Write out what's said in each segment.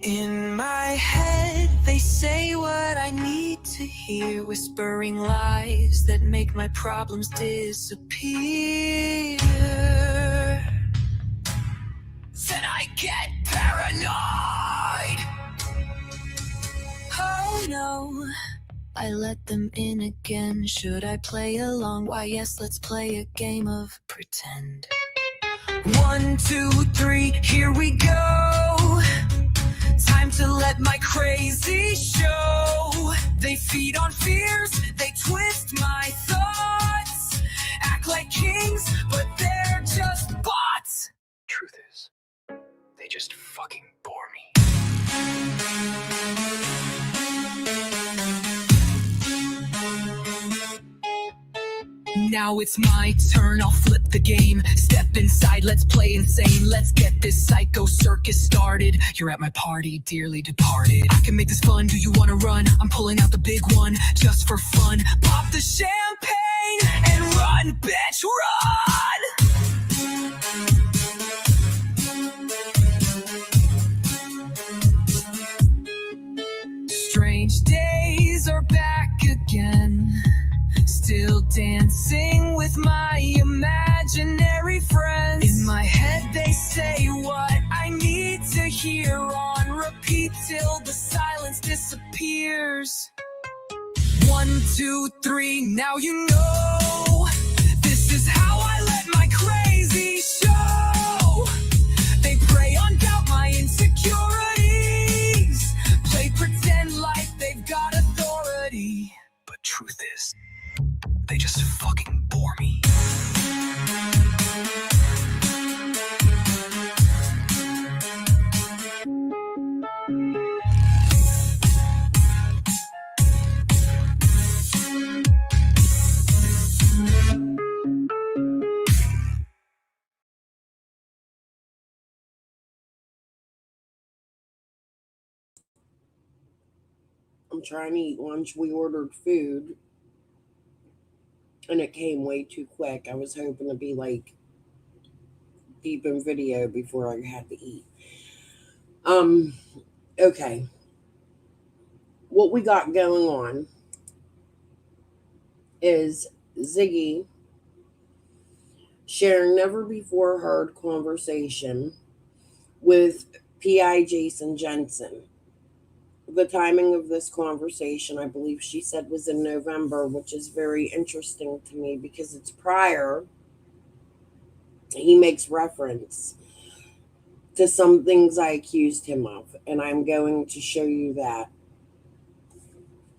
In my head, they say what I need to hear, whispering lies that make my problems disappear. Then I get paranoid. Oh no, I let them in again. Should I play along? Why yes, let's play a game of pretend. 1, 2, 3, here we go. Time to let my crazy show. They feed on fears, they twist my thoughts. Act like kings, but they're just bots. Truth is, they just fucking bore me. Now it's my turn, I'll flip the game. Step inside, let's play insane. Let's get this psycho circus started. You're at my party, dearly departed. I can make this fun, do you wanna run? I'm pulling out the big one, just for fun. Pop the champagne and run, bitch, run! Strange days are back again. Still dancing with my imaginary friends. In my head they say what I need to hear on repeat till the silence disappears. 1, 2, 3, now you know. This is how I let my crazy show. They prey on doubt, my insecurities. Play pretend like they've got authority. But truth is, they just fucking bore me. I'm trying to eat lunch. We ordered food and it came way too quick. I was hoping to be like deep in video before I had to eat. Okay. What we got going on is Ziggy sharing never before heard conversation with P.I. Jason Jensen. The timing of this conversation, I believe she said, was in November, which is very interesting to me because it's prior. He makes reference to some things I accused him of, and I'm going to show you that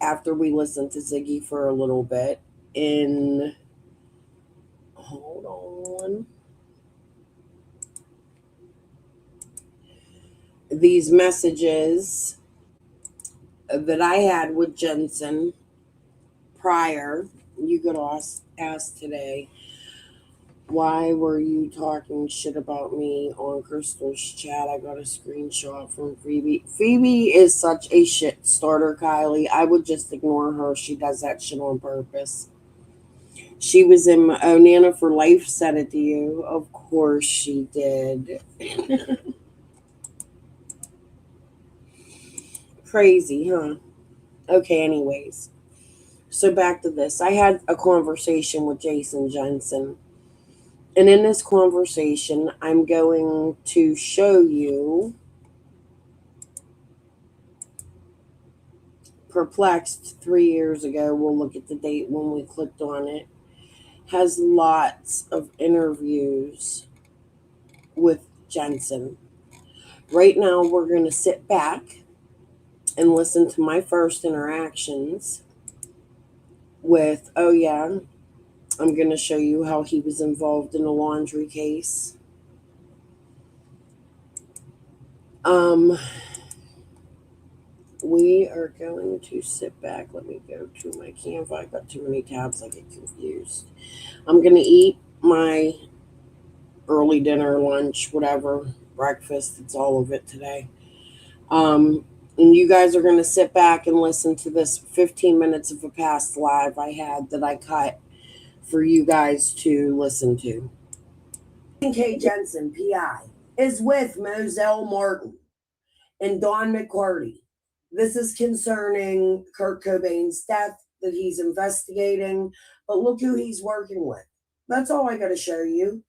after we listen to Ziggy for a little bit. Hold on. These messages that I had with Jensen prior, you could ask today, why were you talking shit about me on Crystal's chat? I got a screenshot from Phoebe. Phoebe is such a shit starter, Kylie. I would just ignore her. She does that shit on purpose. She was in Nana for Life said it to you. Of course she did. Crazy, huh? Okay, anyways. So back to this. I had a conversation with Jason Jensen. And in this conversation, I'm going to show you Perplexed 3 years ago. We'll look at the date when we clicked on it. Has lots of interviews with Jensen. Right now, we're going to sit back and listen to my first interactions with, oh yeah, I'm going to show you how he was involved in a laundry case. We are going to sit back. Let me go to my Canva. I've got too many tabs. I get confused. I'm going to eat my early dinner, lunch, whatever, breakfast. It's all of it today. And you guys are going to sit back and listen to this 15 minutes of a past live I had that I cut for you guys to listen to. K. Jensen, P.I., is with Moselle Martin and Don McCarty. This is concerning Kurt Cobain's death that he's investigating, but look who he's working with. That's all I got to show you.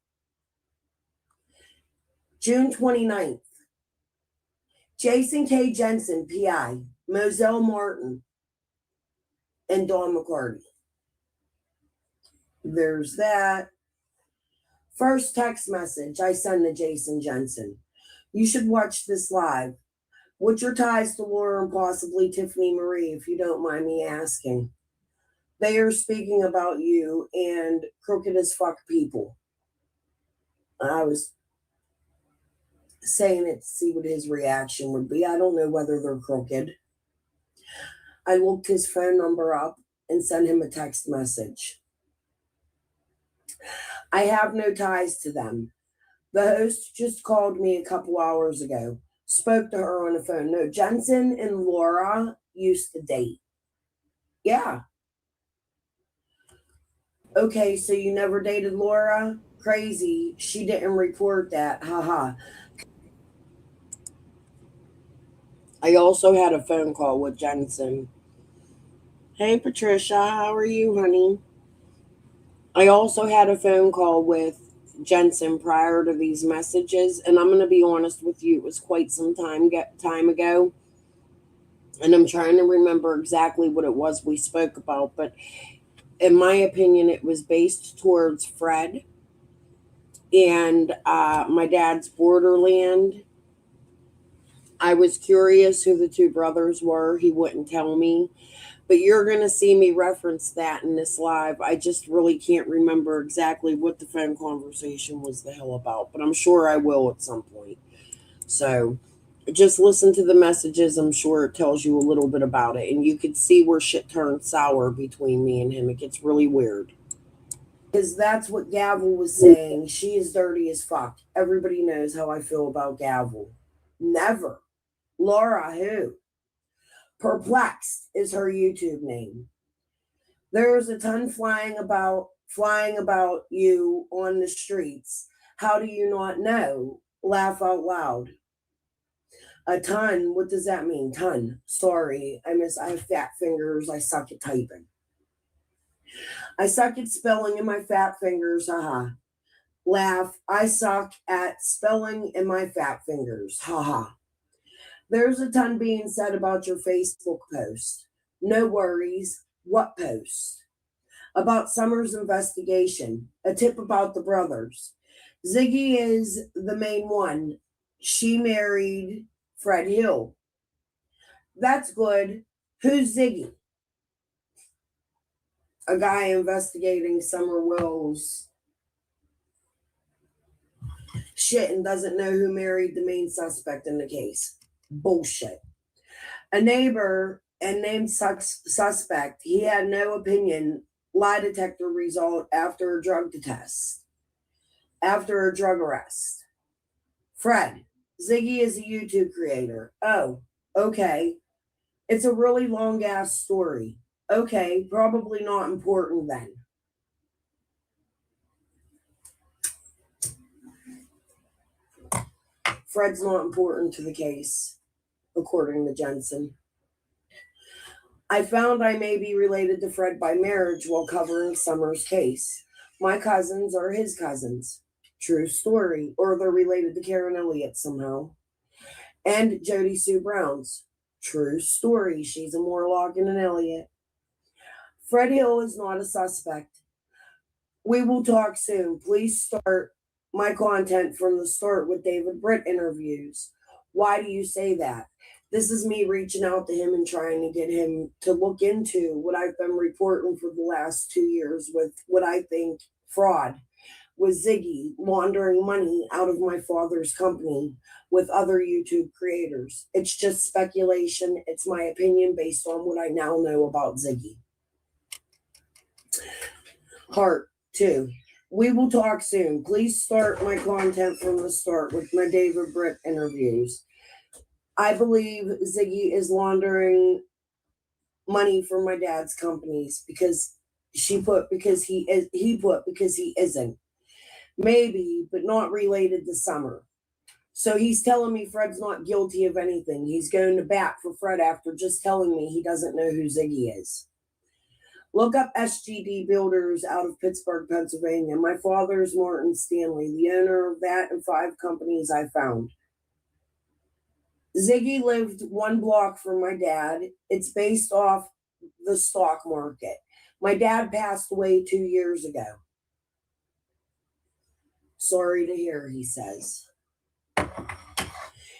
June 29th. Jason K. Jensen, PI, Moselle Martin, and Don McCarty. There's that. First text message I send to Jason Jensen. You should watch this live. What's your ties to Laura and possibly Tiffany Marie, if you don't mind me asking? They are speaking about you and crooked as fuck people. I was saying it to see what his reaction would be. I don't know whether they're crooked. I looked his phone number up and sent him a text message. I have no ties to them. The host just called me a couple hours ago. Spoke to her on the phone. No, Jensen and Laura used to date. Yeah. Okay, so you never dated Laura? Crazy. She didn't report that. Haha. I also had a phone call with Jensen. Hey, Patricia. How are you, honey? I also had a phone call with Jensen prior to these messages, and I'm going to be honest with you, it was quite some time ago, and I'm trying to remember exactly what it was we spoke about, but in my opinion, it was based towards Fred and my dad's Borderland. I was curious who the two brothers were. He wouldn't tell me. But you're going to see me reference that in this live. I just really can't remember exactly what the phone conversation was the hell about. But I'm sure I will at some point. So just listen to the messages. I'm sure it tells you a little bit about it. And you can see where shit turned sour between me and him. It gets really weird. Because that's what Gavel was saying. She is dirty as fuck. Everybody knows how I feel about Gavel. Never. Laura, who? Perplexed is her YouTube name. There's a ton flying about you on the streets. How do you not know? Laugh out loud. A ton? What does that mean? Ton. Sorry, I have fat fingers. I suck at typing. I suck at spelling in my fat fingers. Haha. Laugh. I suck at spelling in my fat fingers. Haha. There's a ton being said about your Facebook post. No worries. What post? About Summer's investigation. A tip about the brothers. Ziggy is the main one. She married Fred Hill. That's good. Who's Ziggy? A guy investigating Summer Will's shit and doesn't know who married the main suspect in the case. Bullshit. A neighbor and named suspect, he had no opinion, lie detector result after a drug test, after a drug arrest. Fred, Ziggy is a YouTube creator. Oh, okay. It's a really long ass story. Okay, probably not important then. Fred's not important to the case, according to Jensen. I found I may be related to Fred by marriage while covering Summer's case. My cousins are his cousins. True story. Or they're related to Karen Elliott somehow. And Jody Sue Brown's. True story. She's a Morlock and an Elliott. Fred Hill is not a suspect. We will talk soon. Please start my content from the start with David Britt interviews. Why do you say that? This is me reaching out to him and trying to get him to look into what I've been reporting for the last 2 years with what I think fraud with Ziggy laundering money out of my father's company with other YouTube creators. It's just speculation. It's my opinion based on what I now know about Ziggy. Part 2. We will talk soon. Please start my content from the start with my David Britt interviews. I believe Ziggy is laundering money from my dad's companies because he isn't. Maybe, but not related to Summer. So he's telling me Fred's not guilty of anything. He's going to bat for Fred after just telling me he doesn't know who Ziggy is. Look up SGD Builders out of Pittsburgh, Pennsylvania. My father's Martin Stanley, the owner of that and 5 companies I found. Ziggy lived 1 block from my dad. It's based off the stock market. My dad passed away 2 years ago. Sorry to hear, he says.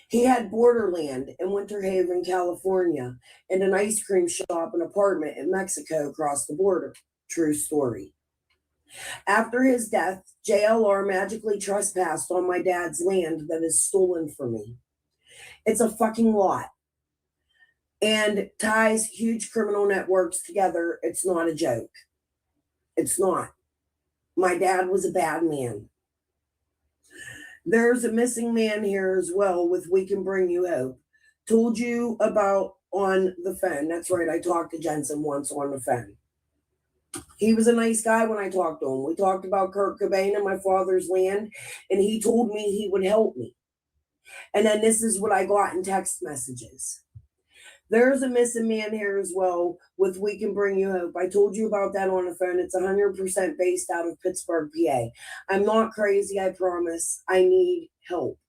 He had borderland in Winter Haven, California, and an ice cream shop and apartment in Mexico across the border. True story. After his death, JLR magically trespassed on my dad's land that is stolen from me. It's a fucking lot. And ties huge criminal networks together. It's not a joke. It's not. My dad was a bad man. There's a missing man here as well with We Can Bring You Hope. Told you about on the phone. That's right, I talked to Jensen once on the phone. He was a nice guy when I talked to him. We talked about Kurt Cobain and my father's land, and he told me he would help me. And then this is what I got in text messages. There's a missing man here as well with We Can Bring You Hope. I told you about that on the phone. It's 100% based out of Pittsburgh, PA. I'm not crazy, I promise. I need help.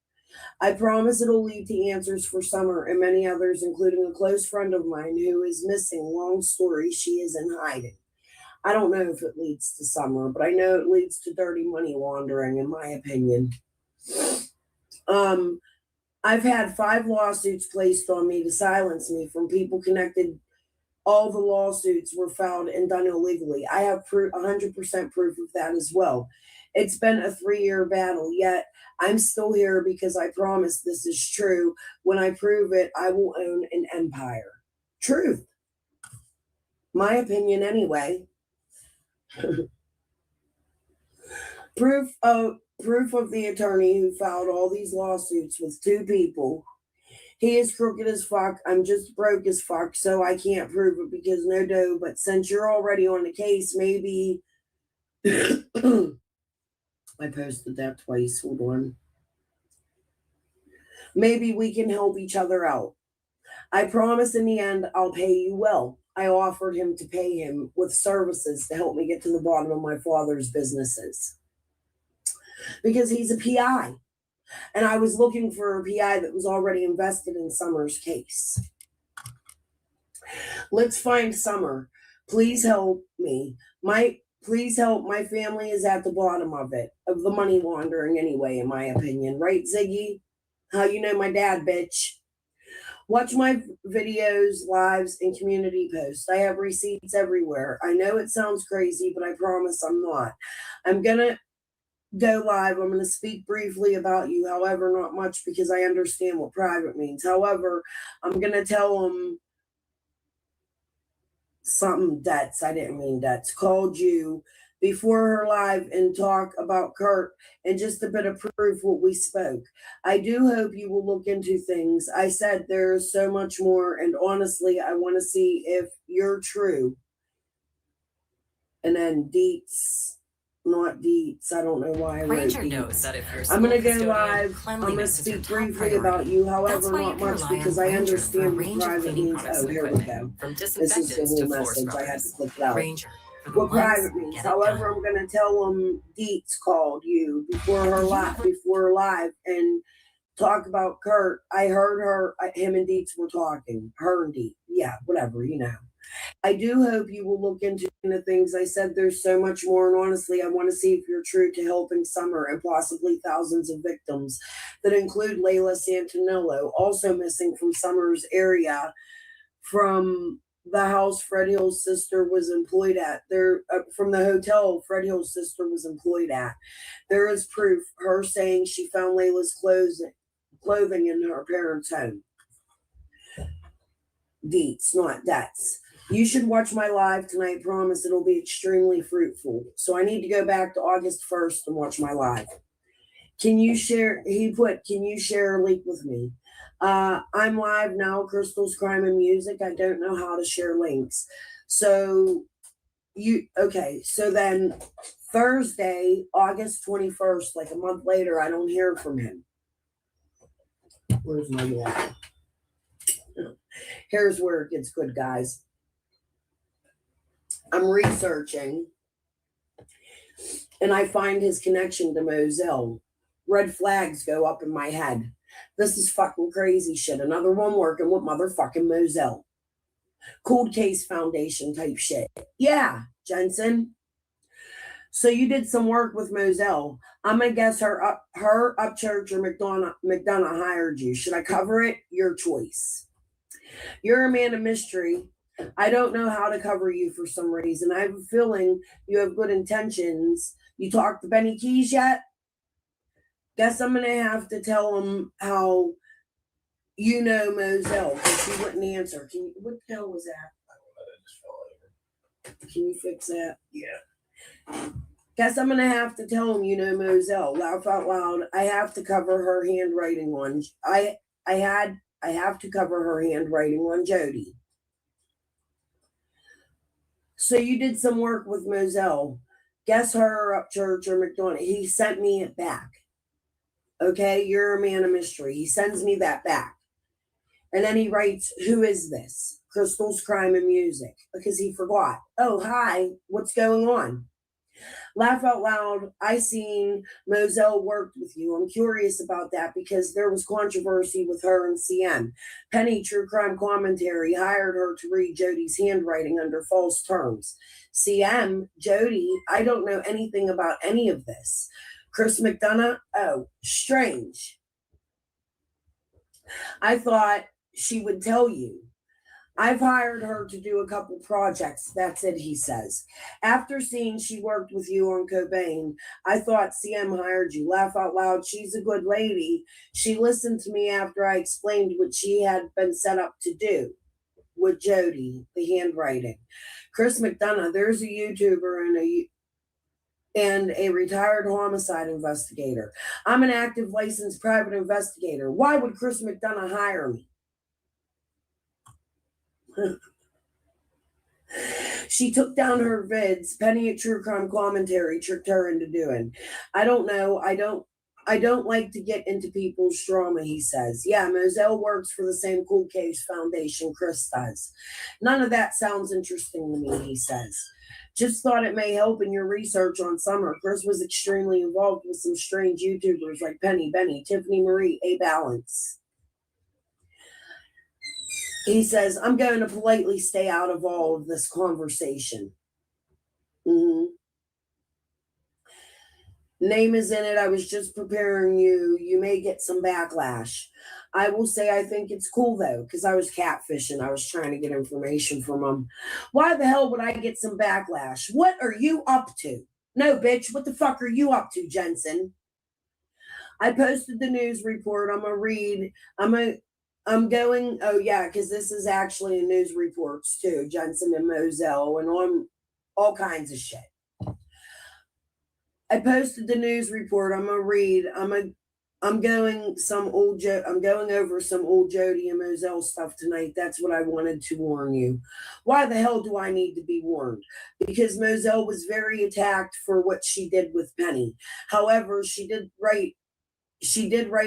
I promise it'll lead to answers for Summer and many others, including a close friend of mine who is missing. Long story, she is in hiding. I don't know if it leads to Summer, but I know it leads to dirty money laundering, in my opinion. I've had 5 lawsuits placed on me to silence me from people connected. All the lawsuits were filed and done illegally. I have 100% proof of that as well. It's been a 3-year battle, yet I'm still here because I promise this is true. When I prove it, I will own an empire. Truth. My opinion anyway. Proof of the attorney who filed all these lawsuits with 2 people. He is crooked as fuck. I'm just broke as fuck, so I can't prove it because no dough. But since you're already on the case, maybe I posted that twice. Hold on. Maybe we can help each other out. I promise in the end I'll pay you well. I offered him to pay him with services to help me get to the bottom of my father's businesses. Because he's a PI. And I was looking for a PI that was already invested in Summer's case. Let's find Summer. Please help me. Please help. My family is at the bottom of it, of the money laundering anyway, in my opinion. Right, Ziggy? How you know my dad, bitch? Watch my videos, lives, and community posts. I have receipts everywhere. I know it sounds crazy, but I promise I'm not. I'm going to go live. I'm going to speak briefly about you, however, not much because I understand what private means. However, I'm going to tell them something that's, I didn't mean that's, called you before her live and talk about Kurt and just a bit of proof what we spoke. I do hope you will look into things. I said there's so much more, and honestly, I want to see if you're true. And then Deets, not Deets. I don't know why I wrote Ranger Deets. knows that if you're I'm going to go custodian, live. I'm going to cleanliness is your speak top briefly priority. about you, That's however, why not you can much rely because on I Ranger for a understand what range of private cleaning means. products Oh, and here we equipment, go. from This is disinfectants the to whole floor message. I had to scrubbers. click it out. Ranger, for the What ones, private means. get it However, done. I'm going to tell them Deets called you before her live and talk about Kurt. I heard him and Deets were talking. Her and Deets. Yeah, whatever, you know. I do hope you will look into the things I said. There's so much more, and honestly, I want to see if you're true to helping Summer and possibly thousands of victims that include Layla Santinello, also missing from Summer's area, from the house Fred Hill's sister was employed at. From the hotel Fred Hill's sister was employed at. There is proof, her saying she found Layla's clothing in her parents' home. Deets, not debts. You should watch my live tonight. Promise it'll be extremely fruitful. So I need to go back to August 1st and watch my live. Can you share? He put, can you share a link with me? I'm live now, Crystal's Crime and Music. I don't know how to share links. So so then Thursday, August 21st, like a month later, I don't hear from him. Where's my water? Here's where it gets good, guys. I'm researching, and I find his connection to Moselle. Red flags go up in my head. This is fucking crazy shit. Another one working with motherfucking Moselle. Cold Case Foundation type shit. Yeah, Jensen. So you did some work with Moselle. I'm gonna guess her Upchurch or McDonough hired you. Should I cover it? Your choice. You're a man of mystery. I don't know how to cover you for some reason. I have a feeling you have good intentions. You talked to Benny Keys yet? Guess I'm gonna have to tell him how you know Moselle because she wouldn't answer. What the hell was that? I just fell over. Can you fix that? Yeah. Guess I'm gonna have to tell him you know Moselle. Laugh out loud. I have to cover her handwriting on. I have to cover her handwriting on Jody. So you did some work with Moselle. Guess her Upchurch or McDonough. He sent me it back. Okay, you're a man of mystery. He sends me that back. And then he writes, who is this? Crystal's Crime and Music. Because he forgot. Oh, hi. What's going on? Laugh out loud. I seen Moselle worked with you. I'm curious about that because there was controversy with her and CM. Penny True Crime Commentary hired her to read Jody's handwriting under false terms. CM, Jody, I don't know anything about any of this. Chris McDonough, oh, strange. I thought she would tell you. I've hired her to do a couple projects. That's it, he says. After seeing she worked with you on Cobain, I thought CM hired you. Laugh out loud. She's a good lady. She listened to me after I explained what she had been set up to do with Jody, the handwriting. Chris McDonough, there's a YouTuber and a retired homicide investigator. I'm an active licensed private investigator. Why would Chris McDonough hire me? She took down her vids. Penny at True Crime Commentary tricked her into doing. I don't know. I don't like to get into people's drama, he says. Yeah, Moselle works for the same Cold Case Foundation Chris does. None of that sounds interesting to me, he says. Just thought it may help in your research on Summer. Chris was extremely involved with some strange YouTubers like Penny, Benny, Tiffany Marie, A Balance. He says, I'm going to politely stay out of all of this conversation. Name is in it. I was just preparing you. You may get some backlash. I will say I think it's cool, though, because I was catfishing. I was trying to get information from him. Why the hell would I get some backlash? What are you up to? No, bitch. What the fuck are you up to, Jensen? I posted the news report. I'm going to read. Oh yeah, because this is actually in news reports too, Jensen and Moselle, and on all kinds of shit. I posted the news report. I'm gonna read. I'm going over some old Jody and Moselle stuff tonight. That's what I wanted to warn you. Why the hell do I need to be warned? Because Moselle was very attacked for what she did with Penny. However, she did right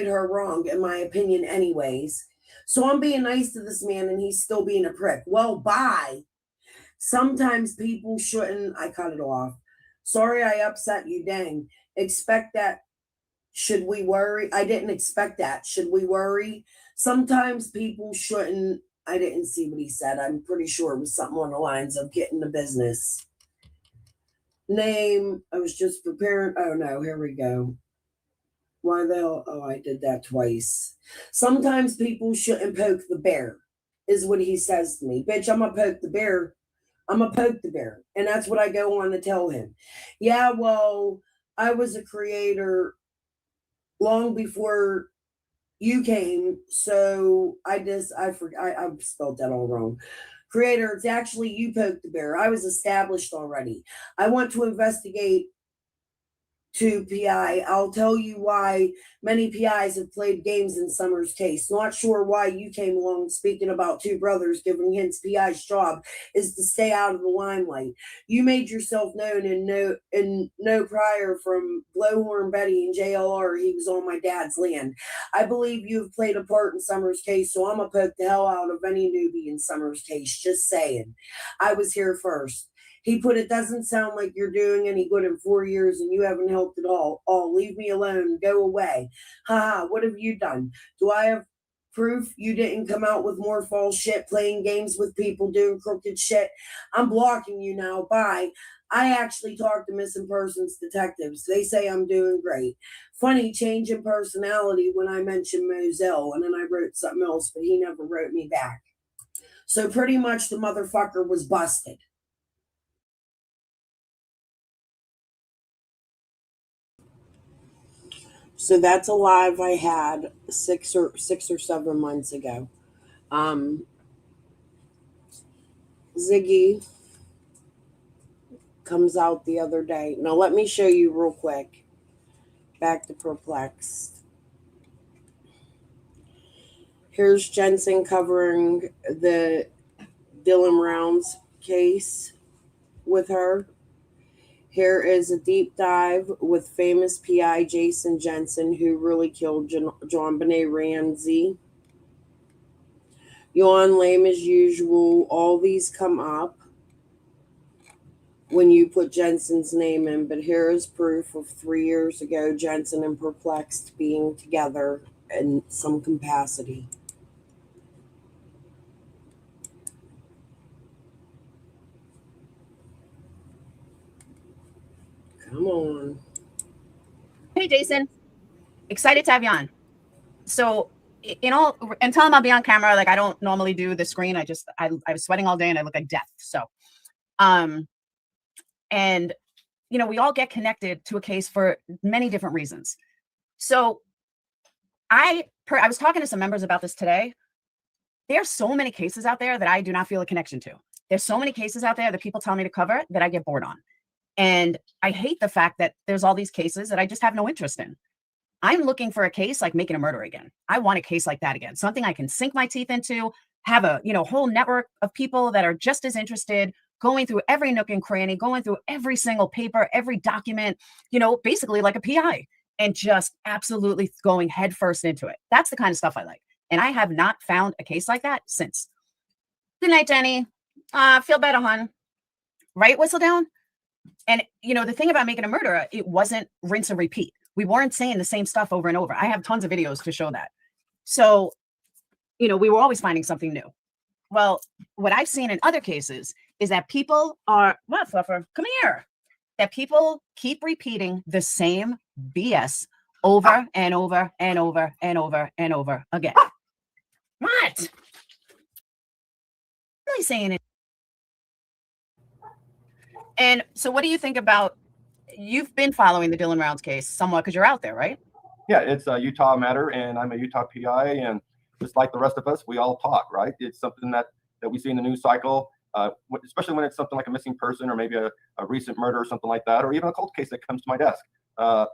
her wrong, in my opinion, anyways. So I'm being nice to this man and he's still being a prick. Well, bye. Sometimes people shouldn't. I cut it off. Sorry I upset you, dang. Expect that. Should we worry? I didn't expect that. Should we worry? Sometimes people shouldn't. I didn't see what he said. I'm pretty sure it was something on the lines of getting the business. Name. I was just preparing. Oh no, here we go. Why the hell? Oh, I did that twice. Sometimes people shouldn't poke the bear, is what he says to me. Bitch, I'm going to poke the bear. I'm going to poke the bear. And that's what I go on to tell him. Yeah, well, I was a creator long before you came. So I spelled that all wrong. Creator, it's actually you poked the bear. I was established already. I want to investigate to PI. I'll tell you why many PIs have played games in Summer's case. Not sure why you came along speaking about two brothers giving hints. PI's job is to stay out of the limelight. You made yourself known and no prior from Blowhorn Betty and JLR. He was on my dad's land. I believe you have played a part in Summer's case, so I'm gonna poke the hell out of any newbie in Summer's case. Just saying. I was here first. He put, it doesn't sound like you're doing any good in 4 years and you haven't helped at all. Oh, leave me alone. Go away. Haha, what have you done? Do I have proof you didn't come out with more false shit, playing games with people, doing crooked shit? I'm blocking you now. Bye. I actually talked to missing persons detectives. They say I'm doing great. Funny change in personality when I mentioned Moselle, and then I wrote something else, but he never wrote me back. So pretty much the motherfucker was busted. So that's a live I had 6 or 7 months ago. Ziggy comes out the other day. Now let me show you real quick. Back to Perplexed. Here's Jensen covering the Dylan Rounds case with her. Here is a deep dive with famous PI Jason Jensen, who really killed John Benet Ramsey. Yawn lame as usual. All these come up when you put Jensen's name in, but here is proof of 3 years ago Jensen and Perplexed being together in some capacity. Come on. Hey, Jason. Excited to have you on. So, and tell him I'll be on camera. Like, I don't normally do the screen. I was sweating all day and I look like death. So, and, we all get connected to a case for many different reasons. So I was talking to some members about this today. There are so many cases out there that I do not feel a connection to. There's so many cases out there that people tell me to cover that I get bored on. And I hate the fact that there's all these cases that I just have no interest in. I'm looking for a case like Making a Murder again. I want a case like that again. Something I can sink my teeth into, have a, whole network of people that are just as interested, going through every nook and cranny, going through every single paper, every document, basically like a PI, and just absolutely going headfirst into it. That's the kind of stuff I like. And I have not found a case like that since. Good night, Jenny. Feel better, hon. Right, Whistledown? And, the thing about Making a Murderer, it wasn't rinse and repeat. We weren't saying the same stuff over and over. I have tons of videos to show that. So, we were always finding something new. Well, what I've seen in other cases is that people are, what, Fluffer? Come here. That people keep repeating the same BS over and over and over and over and over again. What? I'm really saying it. And so what do you think about, you've been following the Dylan Rounds case somewhat because you're out there, right? Yeah, it's a Utah matter, and I'm a Utah PI, and just like the rest of us, we all talk, right? It's something that we see in the news cycle, especially when it's something like a missing person or maybe a recent murder or something like that, or even a cold case that comes to my desk.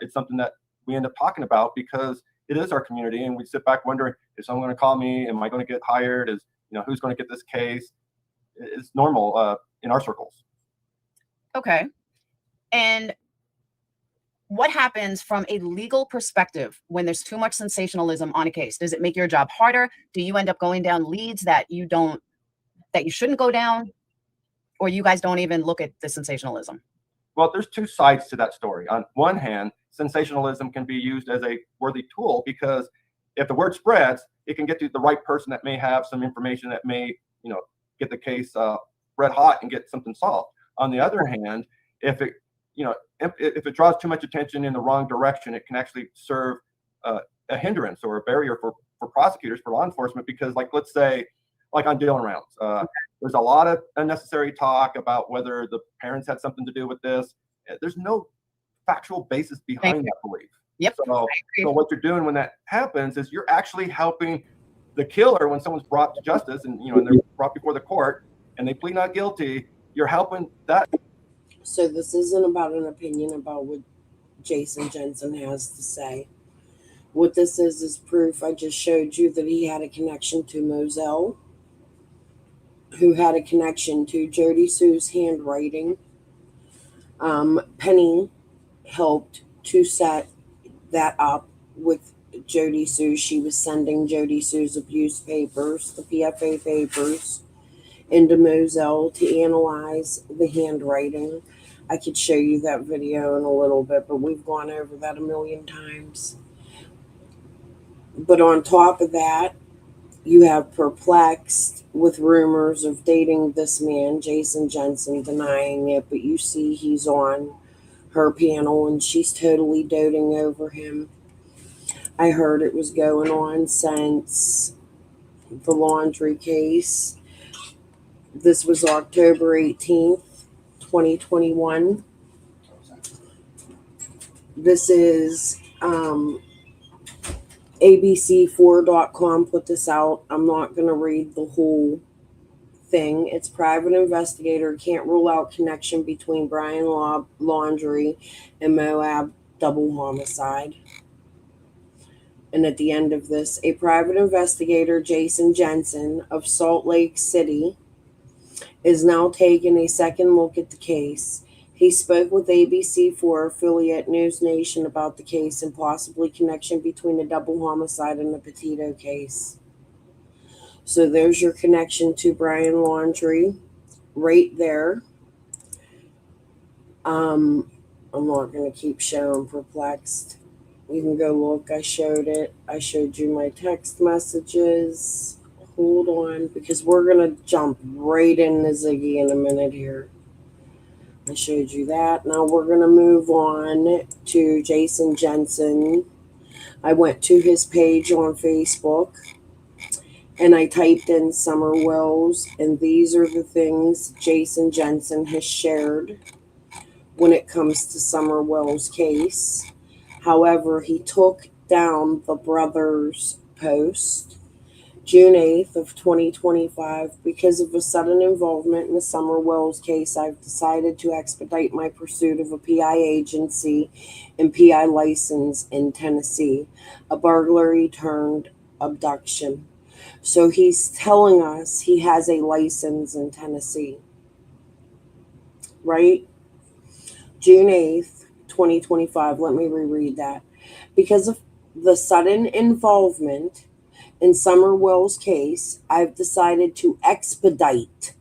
It's something that we end up talking about because it is our community, and we sit back wondering, is someone going to call me? Am I going to get hired? Who's going to get this case? It's normal in our circles. Okay. And what happens from a legal perspective when there's too much sensationalism on a case? Does it make your job harder? Do you end up going down leads that you shouldn't go down? Or you guys don't even look at the sensationalism? Well, there's two sides to that story. On one hand, sensationalism can be used as a worthy tool because if the word spreads, it can get to the right person that may have some information that may, get the case red hot and get something solved. On the other hand, if it draws too much attention in the wrong direction, it can actually serve a hindrance or a barrier for prosecutors, for law enforcement, because let's say, like on Dylan Rounds, there's a lot of unnecessary talk about whether the parents had something to do with this. There's no factual basis behind that belief. Yep. So what you're doing when that happens is you're actually helping the killer when someone's brought to justice and they're brought before the court and they plead not guilty. You're helping that. So this isn't about an opinion about what Jason Jensen has to say. What this is proof. I just showed you that he had a connection to Moselle, who had a connection to Jody Sue's handwriting. Penny helped to set that up with Jody Sue. She was sending Jody Sue's abuse papers, the PFA papers, into Moselle to analyze the handwriting. I could show you that video in a little bit, but we've gone over that a million times. But on top of that, you have Perplexed with rumors of dating this man, Jason Jensen, denying it, but you see he's on her panel and she's totally doting over him. I heard it was going on since the laundry case. This was October 18th, 2021. This is ABC4.com put this out. I'm not going to read the whole thing. It's private investigator can't rule out connection between Brian Laundrie and Moab double homicide. And at the end of this, a private investigator, Jason Jensen of Salt Lake City, is now taking a second look at the case. He spoke with ABC4 affiliate News Nation about the case and possibly connection between the double homicide and the Petito case. So there's your connection to Brian Laundrie right there. I'm not going to keep showing Perplexed. You can go look. I showed it. I showed you my text messages. Hold on, because we're going to jump right into Ziggy in a minute here. I showed you that. Now we're going to move on to Jason Jensen. I went to his page on Facebook and I typed in Summer Wells, and these are the things Jason Jensen has shared when it comes to Summer Wells' case. However, he took down the brother's post June 8th of 2025. Because of a sudden involvement in the Summer Wells case, I've decided to expedite my pursuit of a PI agency and PI license in Tennessee, a burglary turned abduction. So he's telling us he has a license in Tennessee, right? June 8th, 2025. Let me reread that. Because of the sudden involvement in Summer Wells' case, I've decided to expedite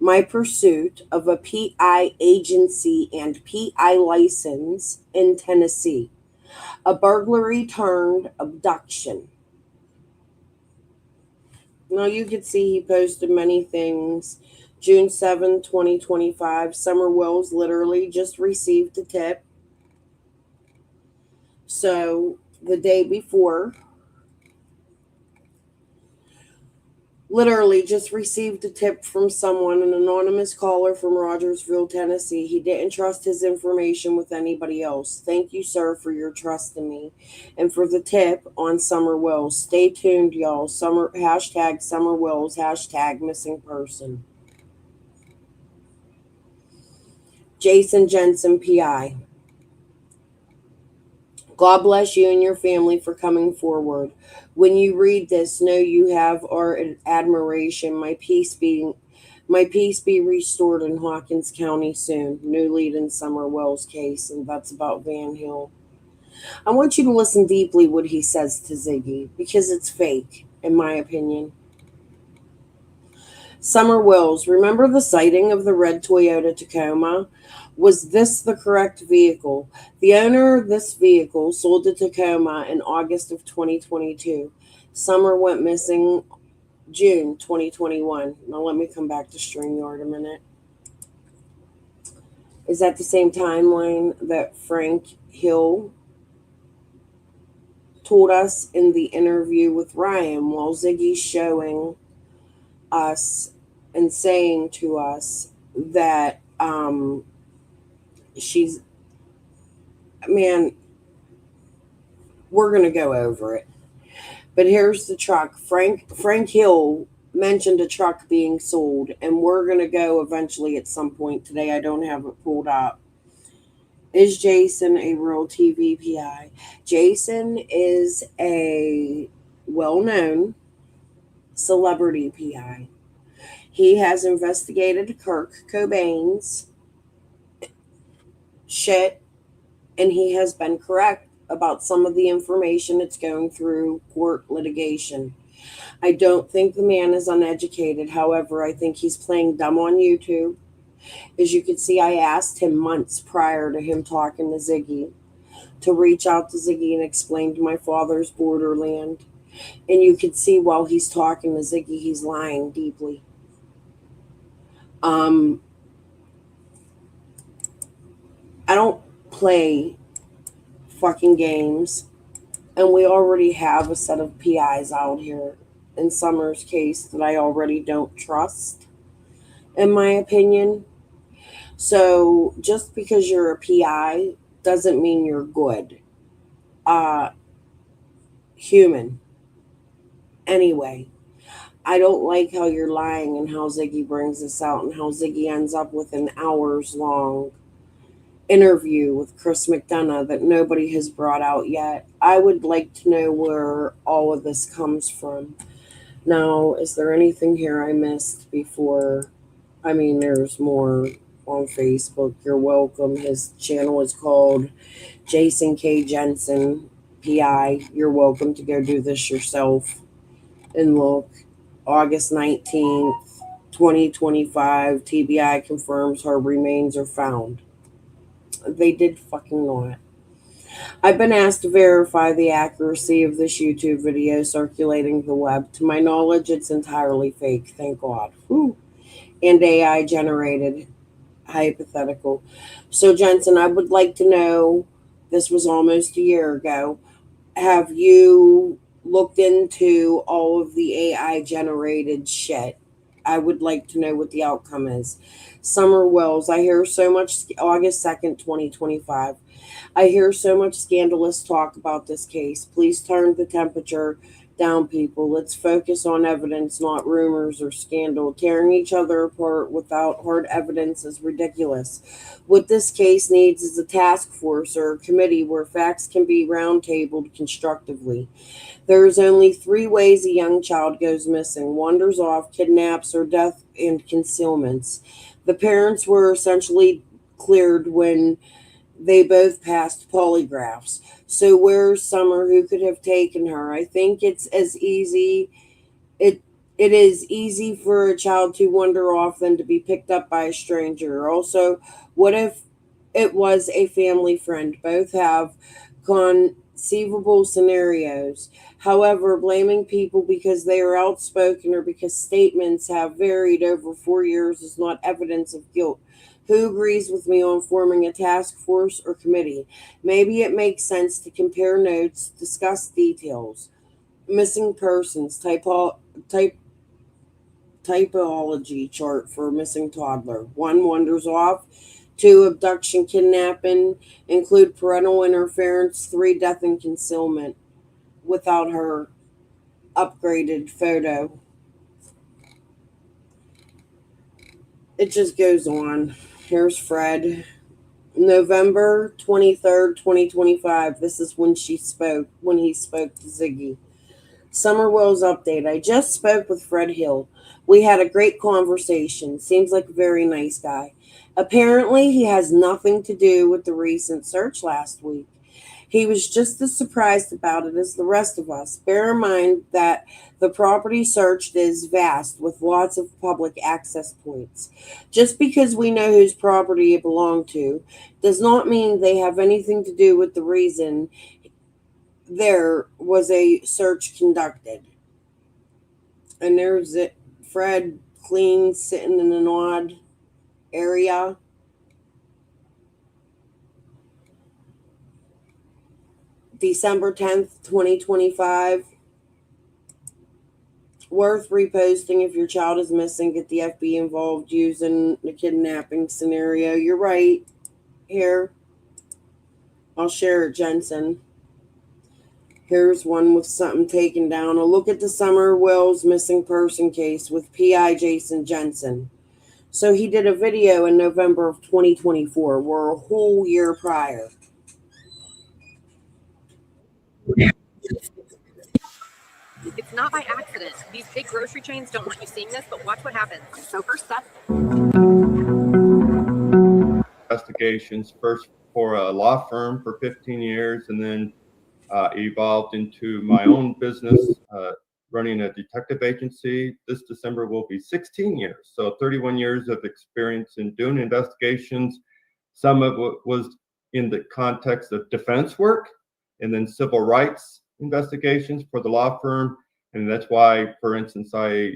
my pursuit of a PI agency and PI license in Tennessee, a burglary turned abduction. Now you can see he posted many things. June 7, 2025, Summer Wells literally just received a tip. So the day before, literally just received a tip from someone, an anonymous caller from Rogersville, Tennessee. He didn't trust his information with anybody else. Thank you, sir, for your trust in me and for the tip on Summer Wells. Stay tuned, y'all. Hashtag Summer Wells, hashtag missing person. Jason Jensen, PI. God bless you and your family for coming forward. When you read this, know you have our admiration. My peace be restored in Hawkins County soon. New lead in Summer Wells case, and that's about Van Hill. I want you to listen deeply what he says to Ziggy, because it's fake, in my opinion. Summer Wells, remember the sighting of the red Toyota Tacoma? Was this the correct vehicle? The owner of this vehicle sold the Tacoma in August of 2022. Summer went missing June 2021. Now let me come back to StreamYard a minute. Is that the same timeline that Frank Hill told us in the interview with Ryan, while Ziggy's showing us and saying to us that we're going to go over it. But here's the truck. Frank Hill mentioned a truck being sold, and we're going to go eventually at some point today. I don't have it pulled up. Is Jason a real TV PI? Jason is a well-known celebrity PI. He has investigated Kurt Cobain's shit, and he has been correct about some of the information that's going through court litigation. I don't think the man is uneducated. However, I think he's playing dumb on YouTube. As you can see, I asked him months prior to him talking to Ziggy to reach out to Ziggy and explain to my father's borderland. And you can see while he's talking to Ziggy, he's lying deeply. I don't play fucking games, and we already have a set of PIs out here in Summer's case that I already don't trust, in my opinion. So just because you're a PI doesn't mean you're good. Human. Anyway, I don't like how you're lying and how Ziggy brings this out and how Ziggy ends up with an hours long interview with Chris McDonough that nobody has brought out yet. I would like to know where all of this comes from. Now, is there anything here I missed before? I mean, there's more on Facebook. You're welcome. His channel is called Jason K. Jensen PI. You're welcome to go do this yourself and look. August 19th, 2025, TBI confirms her remains are found. They did fucking not. I've been asked to verify the accuracy of this YouTube video circulating the web. To my knowledge, it's entirely fake, thank God. Whew. And AI generated. Hypothetical. So, Jensen, I would like to know, this was almost a year ago, have you looked into all of the AI generated shit? I would like to know what the outcome is. Summer Wells, I hear so much, August 2nd, 2025. I hear so much scandalous talk about this case. Please turn the temperature down, people. Let's focus on evidence, not rumors or scandal. Tearing each other apart without hard evidence is ridiculous. What this case needs is a task force or a committee where facts can be roundtabled constructively. There is only 3 ways a young child goes missing: wanders off, kidnaps, or death and concealments. The parents were essentially cleared when they both passed polygraphs. So where's Summer? Who could have taken her? I think it's as easy. It is easy for a child to wander off than to be picked up by a stranger. Also, what if it was a family friend? Both have conceivable scenarios. However, blaming people because they are outspoken or because statements have varied over 4 years is not evidence of guilt. Who agrees with me on forming a task force or committee? Maybe it makes sense to compare notes, discuss details. Missing persons, typology chart for missing toddler. 1, wanders off. 2, abduction, kidnapping, include parental interference. 3, death and concealment without her upgraded photo. It just goes on. Here's Fred. November 23rd, 2025. This is when he spoke to Ziggy. Summer Wells update. I just spoke with Fred Hill. We had a great conversation. Seems like a very nice guy. Apparently, he has nothing to do with the recent search last week. He was just as surprised about it as the rest of us. Bear in mind that the property searched is vast with lots of public access points. Just because we know whose property it belonged to does not mean they have anything to do with the reason there was a search conducted. And there's it, Fred clean sitting in an odd area. December 10th, 2025. Worth reposting if your child is missing. Get the FBI involved using the kidnapping scenario. You're right. Here. I'll share it, Jensen. Here's one with something taken down. A look at the Summer Wells missing person case with PI Jason Jensen. So he did a video in November of 2024. We're a whole year prior. It's not by accident. These big grocery chains don't want you seeing this, but watch what happens. So first step. Investigations first for a law firm for 15 years and then evolved into my own business, running a detective agency. This December will be 16 years. So 31 years of experience in doing investigations. Some of it was in the context of defense work and then civil rights investigations for the law firm. And that's why, for instance, I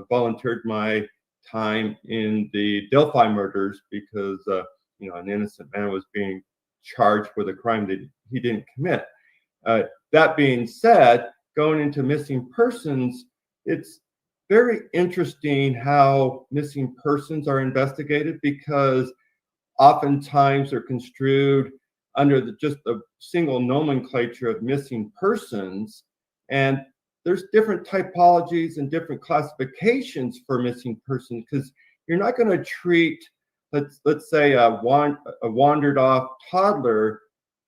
volunteered my time in the Delphi murders because, an innocent man was being charged with a crime that he didn't commit. That being said, going into missing persons, it's very interesting how missing persons are investigated because oftentimes they're construed under just a single nomenclature of missing persons. And there's different typologies and different classifications for missing persons because you're not going to treat, let's say, a wandered off toddler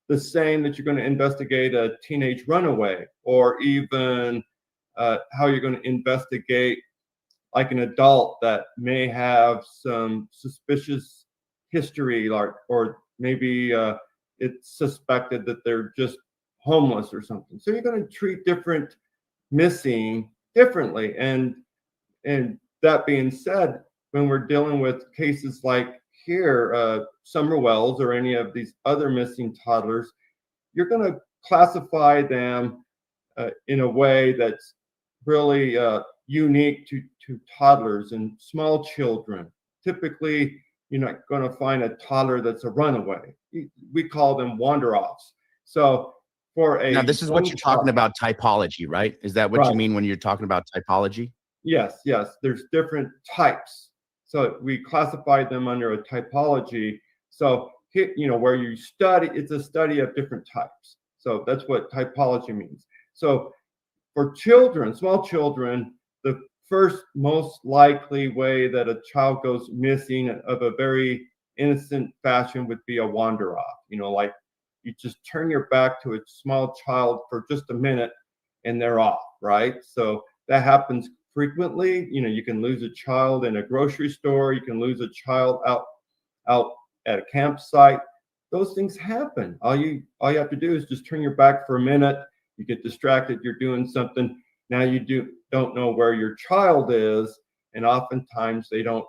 the same that you're going to investigate a teenage runaway, or even how you're going to investigate like an adult that may have some suspicious history, or maybe it's suspected that they're just homeless or something. So you're going to treat different missing differently. And that being said, when we're dealing with cases like here, Summer Wells or any of these other missing toddlers, you're going to classify them in a way that's really unique to toddlers and small children. Typically, you're not going to find a toddler that's a runaway. We call them wander-offs. So for a— Now, this is what you're talking about, typology, right? Is that what Right. you mean when you're talking about typology? Yes. There's different types. So we classify them under a typology. So, where you study, it's a study of different types. So that's what typology means. So for children, small children, the first most likely way that a child goes missing of a very innocent fashion would be a wander off. Like you just turn your back to a small child for just a minute and they're off, right? So that happens frequently. You can lose a child in a grocery store. You can lose a child out at a campsite. Those things happen. All you have to do is just turn your back for a minute. You get distracted. You're doing something. Now you don't know where your child is, and oftentimes they don't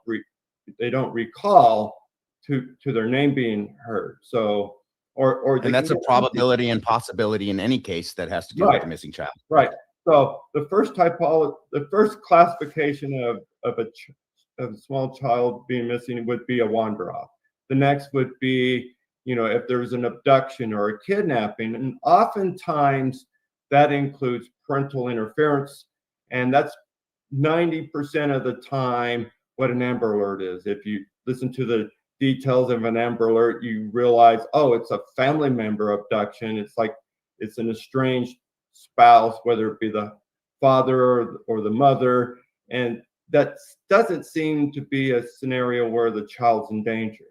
recall to their name being heard. So and that's a probability and possibility in any case that has to do with the missing child. Right. So the first classification of a small child being missing would be a wander off. The next would be, if there was an abduction or a kidnapping, and oftentimes that includes parental interference, and that's 90% of the time what an Amber Alert is. If you listen to the details of an Amber Alert, you realize, oh, it's a family member abduction. It's like it's an estranged spouse, whether it be the father or the mother, and that doesn't seem to be a scenario where the child's in danger.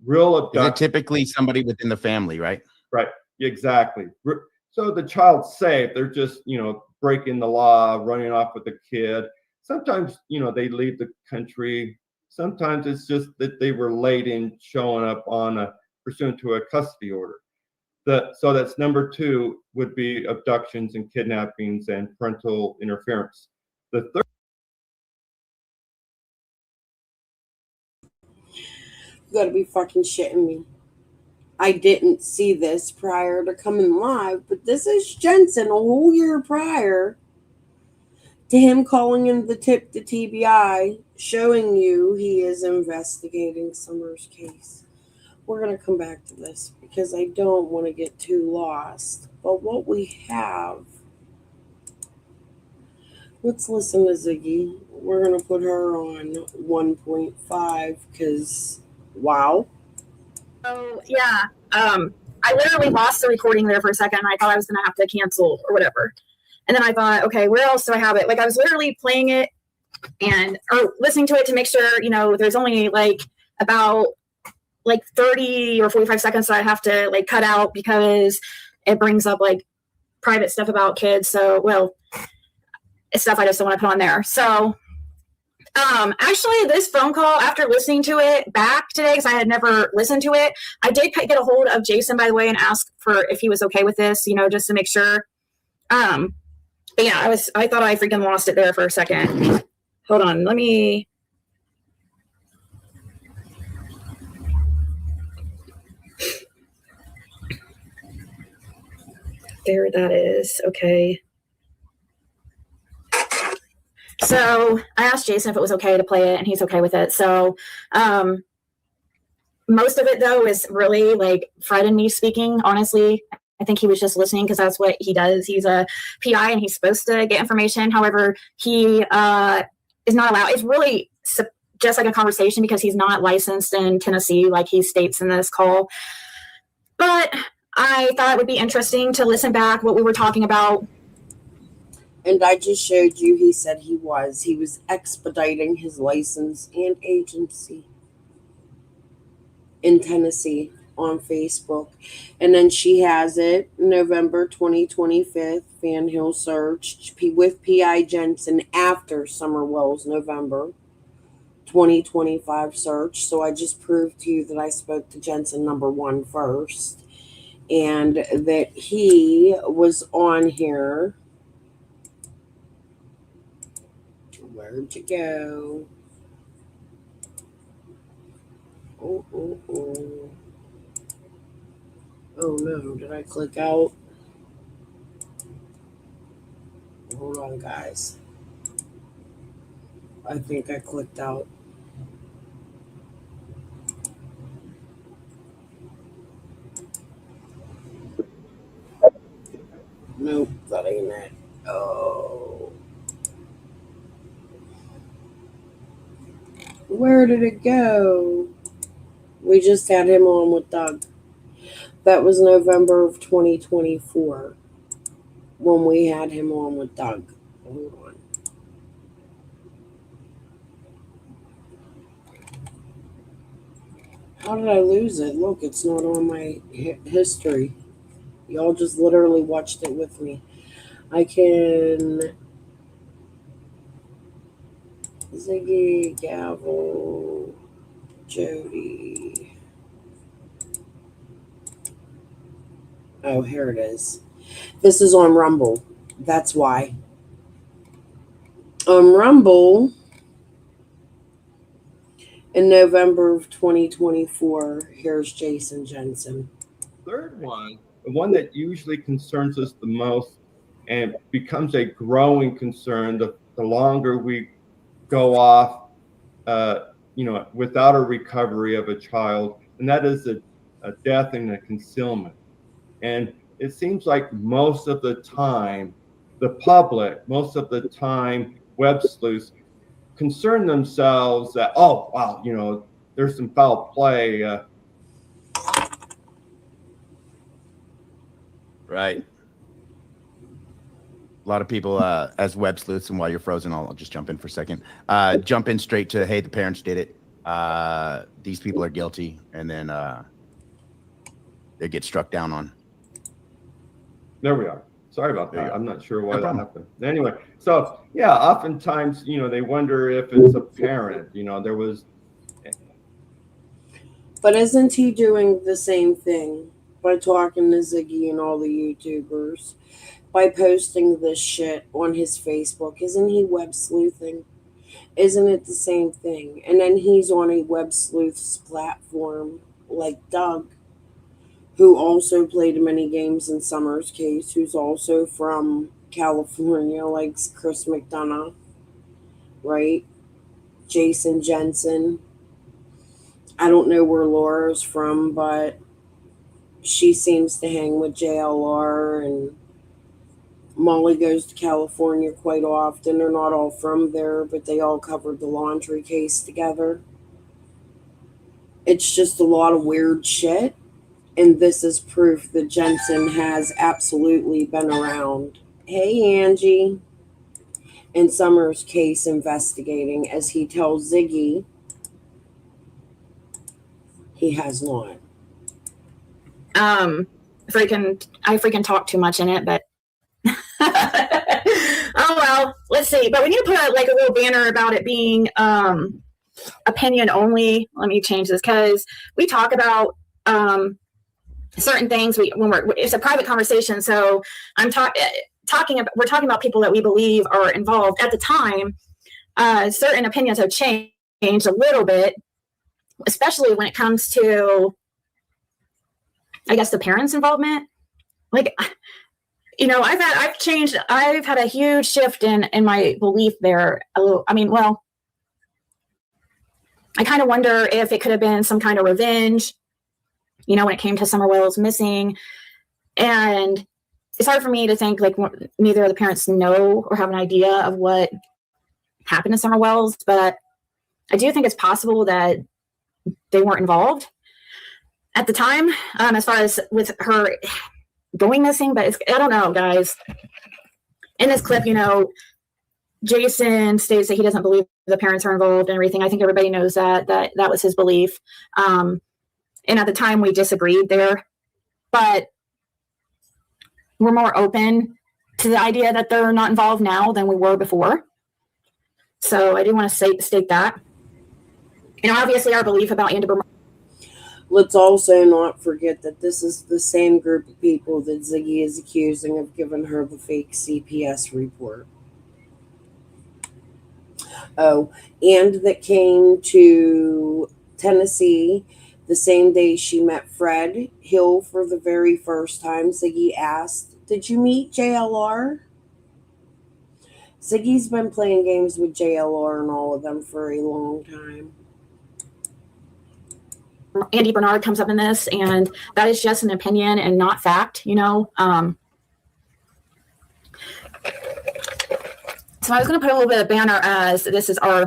Real abduction. Is it typically somebody within the family, right? Right, exactly. So the child's safe. They're just, breaking the law, running off with the kid. Sometimes, they leave the country. Sometimes it's just that they were late in showing up pursuant to a custody order. So that's number 2 would be abductions and kidnappings and parental interference. The third— You gotta be fucking shitting me. I didn't see this prior to coming live, but this is Jensen a whole year prior to him calling in the tip to TBI, showing you he is investigating Summer's case. We're going to come back to this because I don't want to get too lost. But what we have, let's listen to Ziggy. We're going to put her on 1.5 because, wow. Oh, yeah. I literally lost the recording there for a second. I thought I was going to have to cancel or whatever. And then I thought, okay, where else do I have it? Like, I was literally playing it or listening to it to make sure, you know, there's only like about like 30 or 45 seconds that I have to like cut out because it brings up like private stuff about kids. So, well, it's stuff I just don't want to put on there. So, actually, this phone call, after listening to it back today, because I had never listened to it, I did get a hold of Jason, by the way, and ask for if he was okay with this, you know, just to make sure. But yeah, I thought I freaking lost it there for a second. Hold on, let me. There that is. Okay. So I asked Jason if it was okay to play it, and he's okay with it. So most of it, though, is really like Fred and me speaking, honestly. I think he was just listening because that's what he does. He's a PI and he's supposed to get information. However, he is not allowed. It's really just like a conversation because he's not licensed in Tennessee, like he states in this call. But I thought it would be interesting to listen back what we were talking about. And I just showed you, he said he was expediting his license and agency in Tennessee on Facebook. And then she has it, November 2025, Fan Hill search with P.I. Jensen after Summerwell's November 2025 search. So I just proved to you that I spoke to Jensen number 1 first. And that he was on here. Where'd you go? Oh no, did I click out? Hold on, guys. I think I clicked out. Nope, that ain't it. Oh. Where did it go? We just had him on with Doug. That was November of 2024 when we had him on with Doug. Hold on. How did I lose it? Look, it's not on my history. Y'all just literally watched it with me. I can... Ziggy, Gavel, Jody. Oh, here it is. This is on Rumble. That's why. On Rumble, in November of 2024, here's Jason Jensen. Third one, the one that usually concerns us the most and becomes a growing concern the longer we go off, without a recovery of a child, and that is a death and a concealment. And it seems like most of the time, the public, most of the time, web sleuths concern themselves that, oh, wow, there's some foul play. Right. A lot of people, as web sleuths, and while you're frozen, I'll just jump in for a second. Jump in straight to, hey, the parents did it. These people are guilty, and then they get struck down on. There we are. Sorry about that. I'm not sure why that happened. Anyway, so yeah, oftentimes, they wonder if it's a parent. There was. But isn't he doing the same thing by talking to Ziggy and all the YouTubers? By posting this shit on his Facebook? Isn't he web sleuthing? Isn't it the same thing? And then he's on a web sleuth's platform like Doug, who also played many games in Summer's case, who's also from California, like Chris McDonough, right? Jason Jensen. I don't know where Laura's from, but she seems to hang with JLR, and Molly goes to California quite often. They're not all from there, but they all covered the laundry case together. It's just a lot of weird shit. And this is proof that Jensen has absolutely been around. Hey, Angie. in Summer's case investigating, as he tells Ziggy he has not. I freaking talk too much in it, but oh well, let's see. But we need to put a little banner about it being opinion only. Let me change this because we talk about certain things. It's a private conversation, so I'm talking about people that we believe are involved. At the time, certain opinions have changed a little bit, especially when it comes to, I guess, the parents' involvement. Like, I've had a huge shift in my belief there. I kind of wonder if it could have been some kind of revenge, when it came to Summer Wells missing. And it's hard for me to think neither of the parents know or have an idea of what happened to Summer Wells, but I do think it's possible that they weren't involved at the time, as far as with her going missing. But I don't know, guys. In this clip, Jason states that he doesn't believe the parents are involved and everything. I think everybody knows that was his belief. And at the time we disagreed there, but we're more open to the idea that they're not involved now than we were before. So I do want to state that. Obviously our belief about Andy Bernard. Let's also not forget that this is the same group of people that Ziggy is accusing of giving her the fake CPS report. Oh, and that came to Tennessee the same day she met Fred Hill for the very first time. Ziggy asked, "Did you meet JLR?" Ziggy's been playing games with JLR and all of them for a long time. Andy Bernard comes up in this, and that is just an opinion and not fact, So I was going to put a little bit of banner as this is I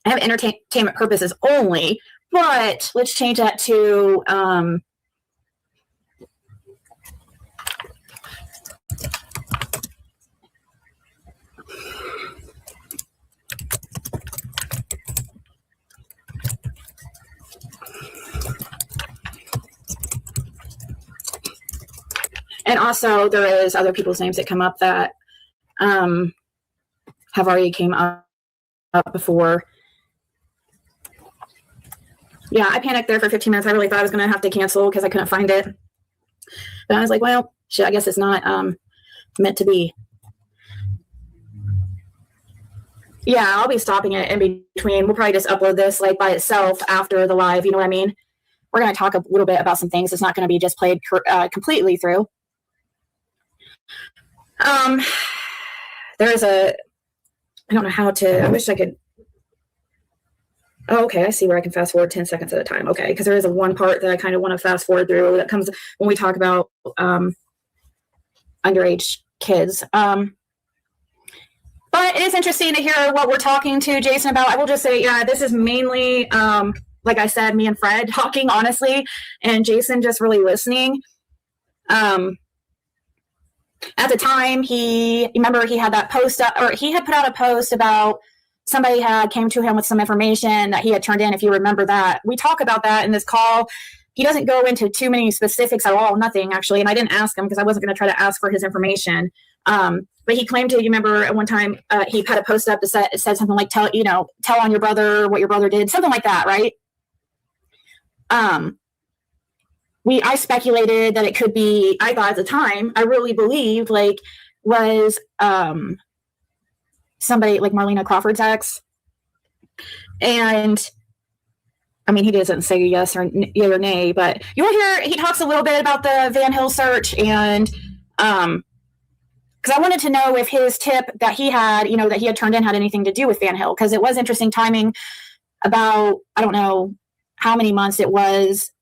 have entertainment purposes only, but let's change that to and also there is other people's names that come up that have already came up before. Yeah, I panicked there for 15 minutes. I really thought I was going to have to cancel because I couldn't find it. But I was like, well, shit, I guess it's not meant to be. Yeah, I'll be stopping it in between. We'll probably just upload this by itself after the live. You know what I mean? We're going to talk a little bit about some things. It's not going to be just played completely through. There's I don't know how to, I wish I could. Oh, okay, I see where I can fast forward 10 seconds at a time. Okay, because there is one part that I kind of want to fast forward through that comes when we talk about underage kids. But it is interesting to hear what we're talking to Jason about. I will just say, yeah, this is mainly, like I said, me and Fred talking honestly, and Jason just really listening. At the time, he had that post up, or he had put out a post about somebody had came to him with some information that he had turned in, if you remember that. We talk about that in this call. He doesn't go into too many specifics at all, nothing actually, and I didn't ask him because I wasn't going to try to ask for his information. But he claimed to, you remember at one time, he put a post up that said something like, tell on your brother what your brother did, something like that, right? I speculated that it could be, I thought at the time, I really believed was somebody like Marlena Crawford's ex. And I mean, he doesn't say yes or nay, but you'll hear, he talks a little bit about the Van Hill search, and because I wanted to know if his tip that he had, that he had turned in had anything to do with Van Hill, because it was interesting timing about, I don't know how many months it was,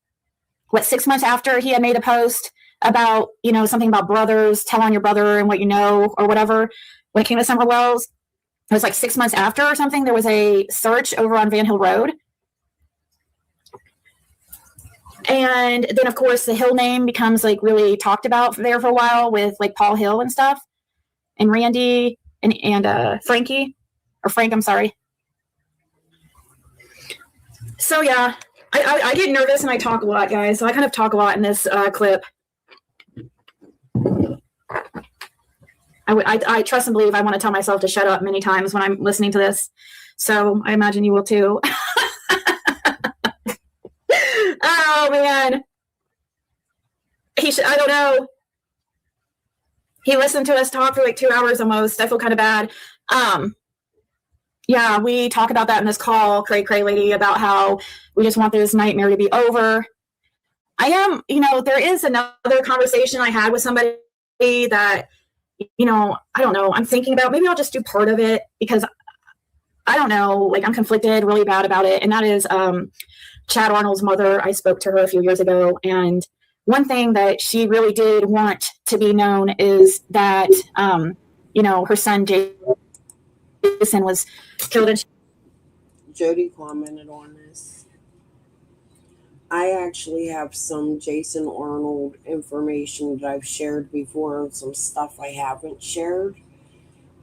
6 months after he had made a post about, something about brothers, tell on your brother and what you know, or whatever, when it came to Summer Wells. It was 6 months after or something, there was a search over on Van Hill Road. And then, of course, the Hill name becomes really talked about there for a while with Paul Hill and stuff, and Randy. and Frankie, or Frank, I'm sorry. So yeah, I get nervous and I talk a lot, guys. So I kind of talk a lot in this clip. I trust and believe I want to tell myself to shut up many times when I'm listening to this. So I imagine you will too. Oh man. I don't know. He listened to us talk for like 2 hours almost. I feel kind of bad. Yeah, we talk about that in this call, cray lady, about how we just want this nightmare to be over. There is another conversation I had with somebody that, I don't know, I'm thinking about, maybe I'll just do part of it because I don't know, like I'm conflicted really bad about it. And that is Chad Arnold's mother. I spoke to her a few years ago, and one thing that she really did want to be known is that, her son Jason was killed. Jody commented on this. I actually have some Jason Arnold information that I've shared before and some stuff I haven't shared.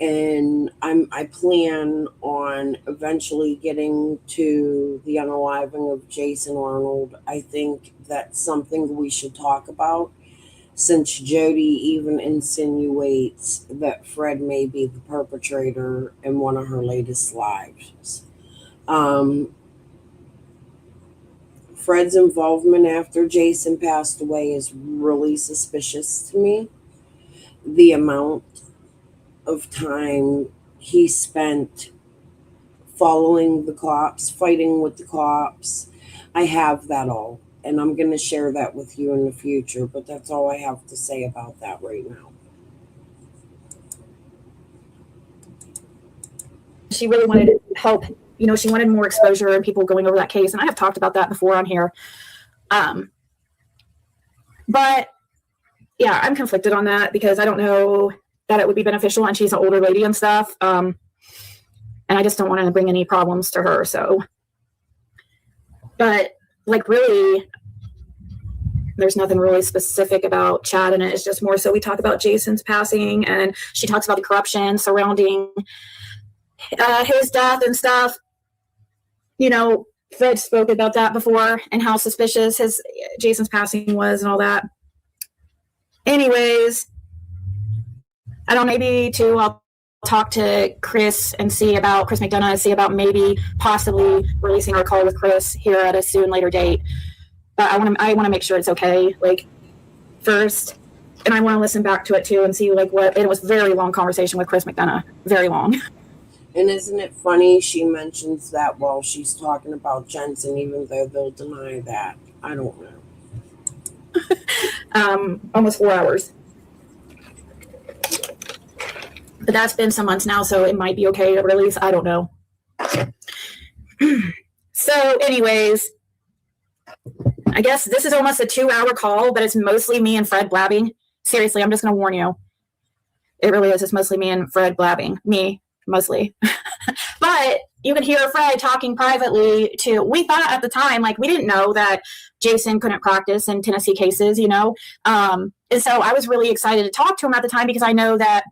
And I plan on eventually getting to the unaliving of Jason Arnold. I think that's something we should talk about, since Jody even insinuates that Fred may be the perpetrator in one of her latest lives. Fred's involvement after Jason passed away is really suspicious to me. The amount of time he spent following the cops, fighting with the cops. I have that all, and I'm going to share that with you in the future, but that's all I have to say about that right now. She really wanted help. She wanted more exposure and people going over that case, and I have talked about that before on here. But yeah, I'm conflicted on that because I don't know that it would be beneficial, and she's an older lady and stuff. And I just don't want to bring any problems to her. So, but like really, there's nothing really specific about Chad in it. It's just more so we talk about Jason's passing, and she talks about the corruption surrounding his death and stuff. Fred spoke about that before and how suspicious Jason's passing was and all that. Anyways, I don't know, maybe too, I'll talk to Chris McDonough, see about maybe possibly releasing our call with Chris here at a soon later date. But I want to make sure it's okay, like, first. And I want to listen back to it too and see it was a very long conversation with Chris McDonough, very long. And isn't it funny she mentions that while she's talking about Jensen, even though they'll deny that? I don't know. Almost 4 hours. But that's been some months now, so it might be okay to release. I don't know. So anyways, I guess this is almost a 2-hour call, but it's mostly me and Fred blabbing. Seriously, I'm just going to warn you. It really is. It's mostly me and Fred blabbing. Me, mostly. But you can hear Fred talking privately to, we thought at the time, we didn't know that Jason couldn't practice in Tennessee cases, And so I was really excited to talk to him at the time because I know that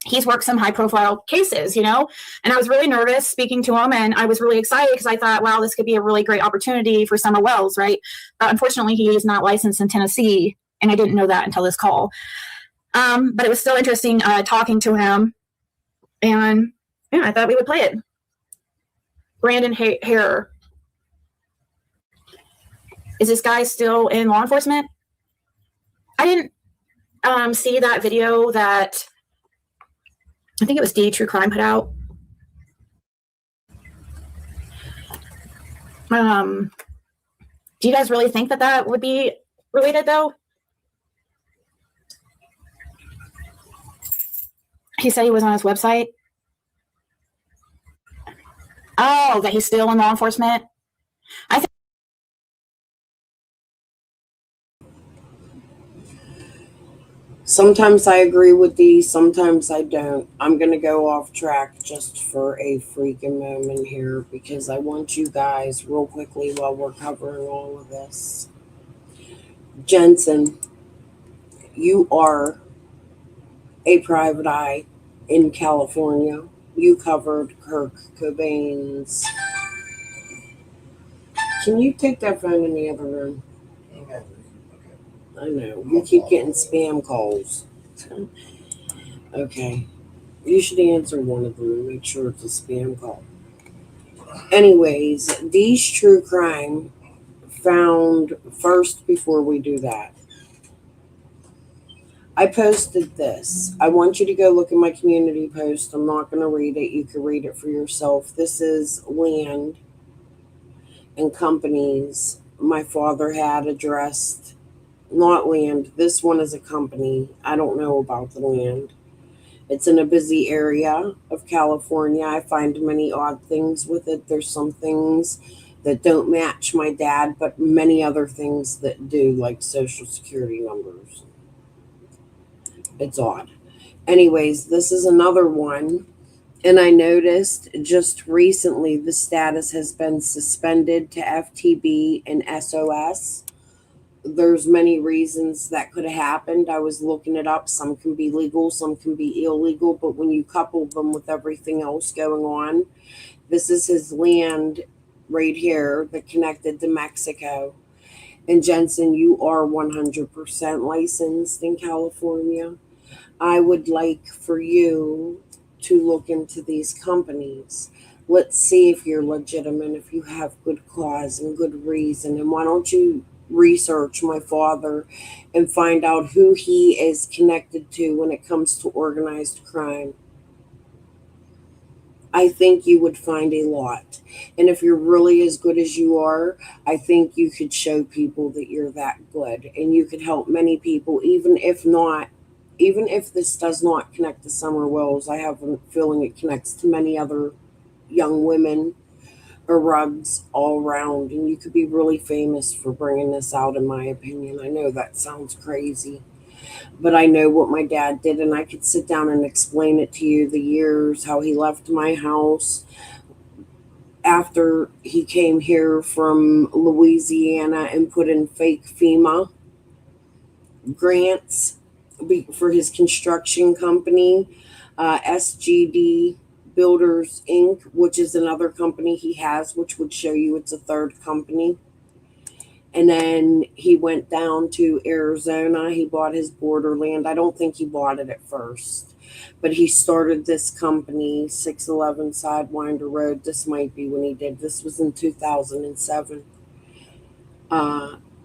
he's worked some high profile cases, and I was really nervous speaking to him, and I was really excited because I thought, wow, this could be a really great opportunity for Summer Wells, right? Unfortunately, he is not licensed in Tennessee, and I didn't know that until this call. But it was still interesting talking to him, and yeah, I thought we would play it. Brandon Hare. Is this guy still in law enforcement? I didn't see that video that I think it was D True Crime put out. Do you guys really think that would be related, though? He said he was on his website. Oh, that he's still in law enforcement? I think. Sometimes I agree with these, sometimes I don't. I'm going to go off track just for a freaking moment here because I want you guys, real quickly while we're covering all of this. Jensen, you are a private eye in California. You covered Kurt Cobain's. Can you take that phone in the other room? I know. You keep getting spam calls. Okay. You should answer one of them and make sure it's a spam call. Anyways, these true crime found first before we do that. I posted this. I want you to go look at my community post. I'm not going to read it. You can read it for yourself. This is land and companies my father had addressed. Not land. This one is a company. I don't know about the land. It's in a busy area of California. I find many odd things with it. There's some things that don't match my dad, but many other things that do, like social security numbers. It's odd. Anyways, this is another one. And I noticed just recently the status has been suspended to FTB and SOS. There's many reasons that could have happened. I was looking it up. Some can be legal, some can be illegal, but when you couple them with everything else going on, this is his land right here that connected to Mexico. And Jensen, you are 100% licensed in California. I would like for you to look into these companies. Let's see if you're legitimate, if you have good cause and good reason. And why don't you research my father and find out who he is connected to when it comes to organized crime? I think you would find a lot. And if you're really as good as you are, I think you could show people that you're that good and you could help many people, even if not. Even if this does not connect to Summer Wells, I have a feeling it connects to many other young women or rugs all around. And you could be really famous for bringing this out, in my opinion. I know that sounds crazy, but I know what my dad did, and I could sit down and explain it to you, the years, how he left my house after he came here from Louisiana and put in fake FEMA grants for his construction company, SGD Builders Inc., which is another company he has, which would show you it's a third company. And then he went down to Arizona. He bought his borderland. I don't think he bought it at first, but he started this company, 611 Sidewinder Road. This might be when he did. This was in 2007.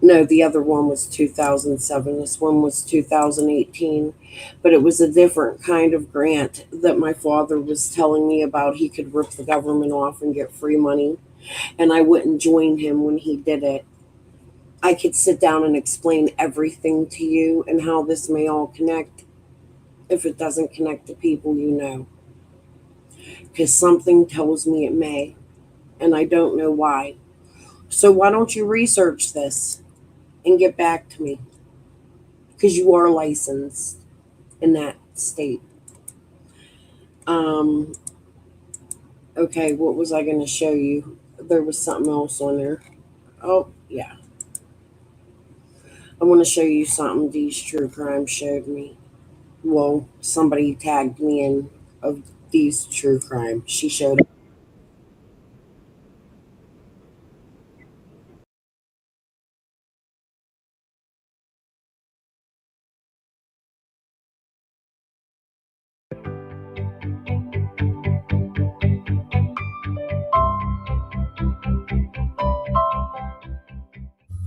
No, the other one was 2007. This one was 2018. But it was a different kind of grant that my father was telling me about. He could rip the government off and get free money. And I wouldn't join him when he did it. I could sit down and explain everything to you and how this may all connect if it doesn't connect to people you know. Because something tells me it may. And I don't know why. So why don't you research this and get back to me? Because you are licensed in that state. Okay, what was I going to show you? There was something else on there. Oh, yeah. I want to show you something these true crime showed me. Well, somebody tagged me in of these true crime. She showed up.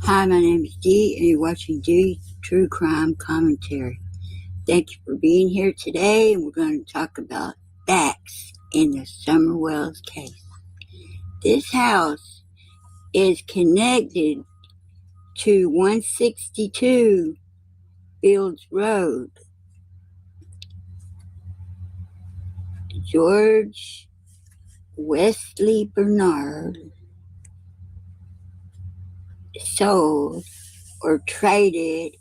Hi, my name is Dee, and you're watching Dee True Crime Commentary. Thank you for being here today, and we're going to talk about facts in the Summer Wells case. This house is connected to 162 Fields Road. George Wesley Bernard sold or traded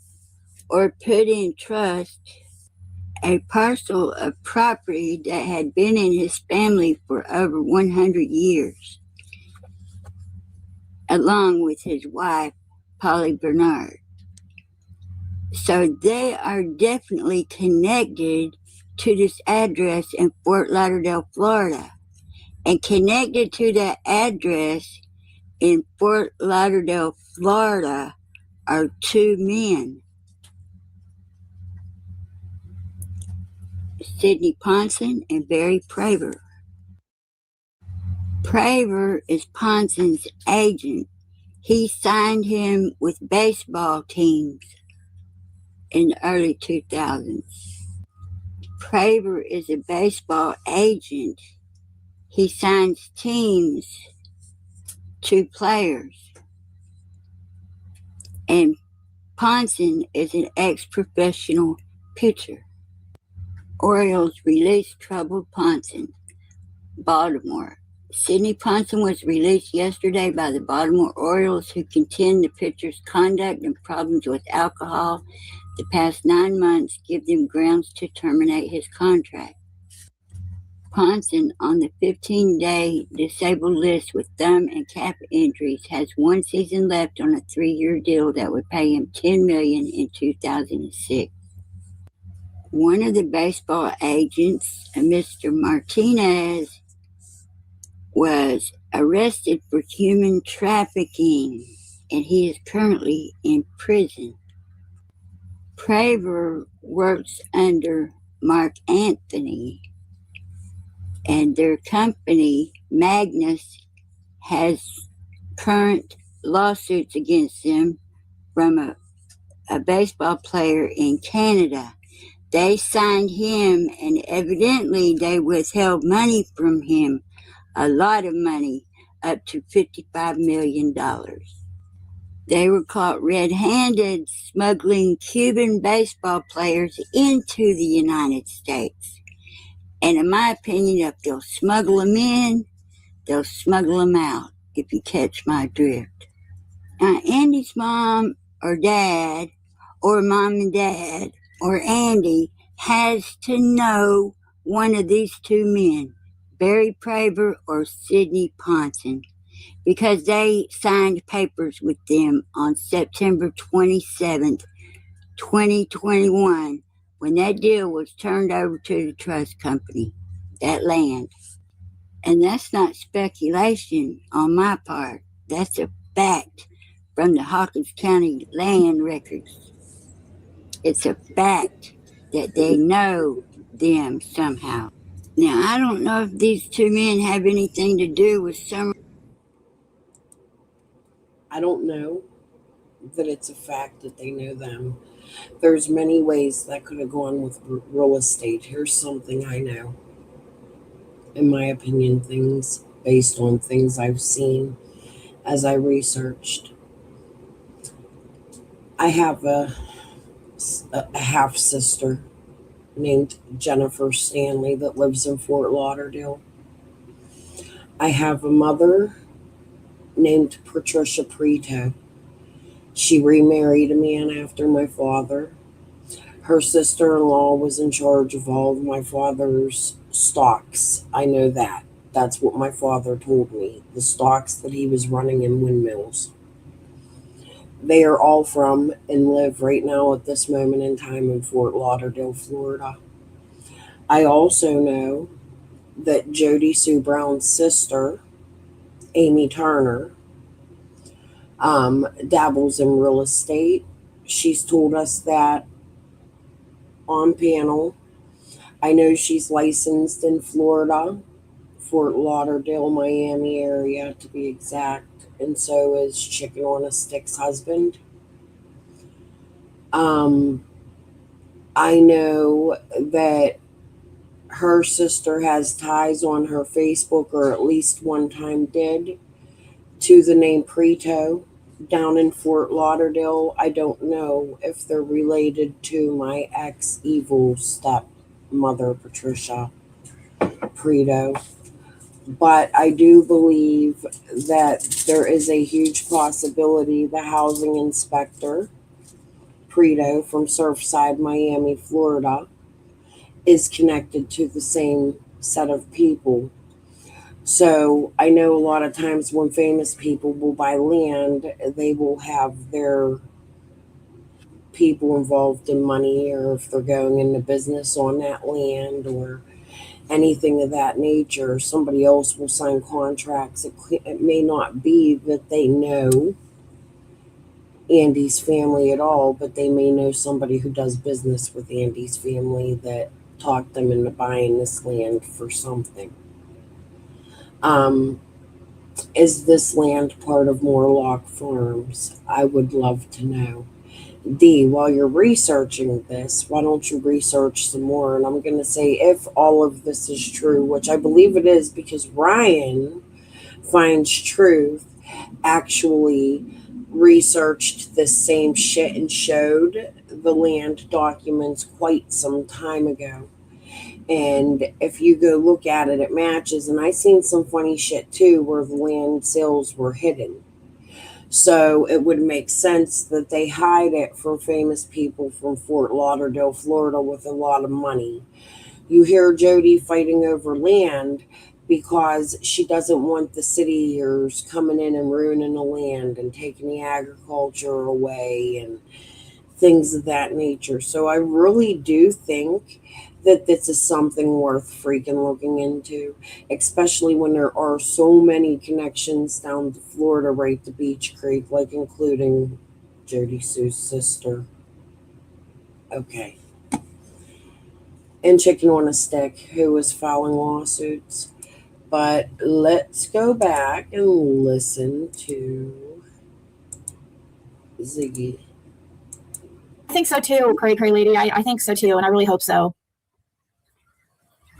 or put in trust a parcel of property that had been in his family for over 100 years, along with his wife, Polly Bernard. So they are definitely connected to this address in Fort Lauderdale, Florida. And connected to that address in Fort Lauderdale, Florida are two men, Sidney Ponson and Barry Praver. Praver is Ponson's agent. He signed him with baseball teams in the early 2000s. Praver is a baseball agent. He signs teams to players. And Ponson is an ex-professional pitcher. Orioles released troubled Ponson. Baltimore. Sidney Ponson was released yesterday by the Baltimore Orioles, who contend the pitcher's conduct and problems with alcohol the past 9 months give them grounds to terminate his contract. Ponson, on the 15-day disabled list with thumb and calf injuries, has 1 season left on a 3-year deal that would pay him $10 million in 2006. One of the baseball agents, Mr. Martinez, was arrested for human trafficking, and he is currently in prison. Praver works under Mark Anthony, and their company, Magnus, has current lawsuits against them from a baseball player in Canada. They signed him, and evidently they withheld money from him, a lot of money, up to $55 million. They were caught red-handed smuggling Cuban baseball players into the United States. And in my opinion, if they'll smuggle them in, they'll smuggle them out, if you catch my drift. Now, Andy's mom or dad, or mom and dad, or Andy, has to know one of these two men, Barry Praver or Sidney Ponson, because they signed papers with them on September 27th, 2021, when that deal was turned over to the trust company, that land. And that's not speculation on my part. That's a fact from the Hawkins County land records. It's a fact that they know them somehow. Now, I don't know if these two men have anything to do with Summer. I don't know that it's a fact that they know them. There's many ways that could have gone with real estate. Here's something I know. In my opinion, things based on things I've seen as I researched. I have a half sister named Jennifer Stanley that lives in Fort Lauderdale. I have a mother named Patricia Preto. She remarried a man after my father. Her sister-in-law was in charge of all of my father's stocks. I know that. That's what my father told me. The stocks that he was running in windmills. They are all from and live right now at this moment in time in Fort Lauderdale, Florida. I also know that Jody Sue Brown's sister, Amy Turner, dabbles in real estate. She's told us that on panel. I know she's licensed in Florida, Fort Lauderdale, Miami area to be exact, and so is Chicken on a Stick's husband. I know that her sister has ties on her Facebook, or at least one time did, to the name Preto down in Fort Lauderdale. I don't know if they're related to my ex-evil stepmother, Patricia Preto. But I do believe that there is a huge possibility the housing inspector, Preto, from Surfside, Miami, Florida, is connected to the same set of people. So I know a lot of times when famous people will buy land, they will have their people involved in money, or if they're going into business on that land, or anything of that nature. Somebody else will sign contracts. It may not be that they know Andy's family at all, but they may know somebody who does business with Andy's family that talked them into buying this land for something. Is this land part of Morlock Farms? I would love to know. D, while you're researching this, why don't you research some more? And I'm going to say, if all of this is true, which I believe it is, because Ryan finds truth actually researched this same shit and showed the land documents quite some time ago. And if you go look at it, it matches. And I seen some funny shit too, where the land sales were hidden. So it would make sense that they hide it for famous people from Fort Lauderdale, Florida, with a lot of money. You hear Jody fighting over land because she doesn't want the cityers coming in and ruining the land and taking the agriculture away and things of that nature. So I really do think that this is something worth freaking looking into, especially when there are so many connections down to Florida, right to Beach Creek, like including Jody Sue's sister. Okay. And Chicken on a Stick, who was filing lawsuits. But let's go back and listen to Ziggy. I think so too, Cray Lady. I think so too, and I really hope so.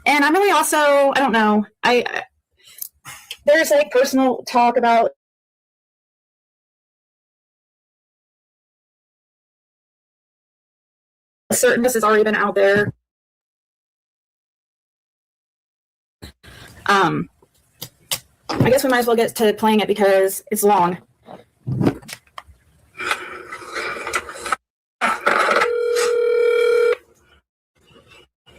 And I'm really also, I don't know, there's like personal talk about certain, this has already been out there. I guess we might as well get to playing it because it's long.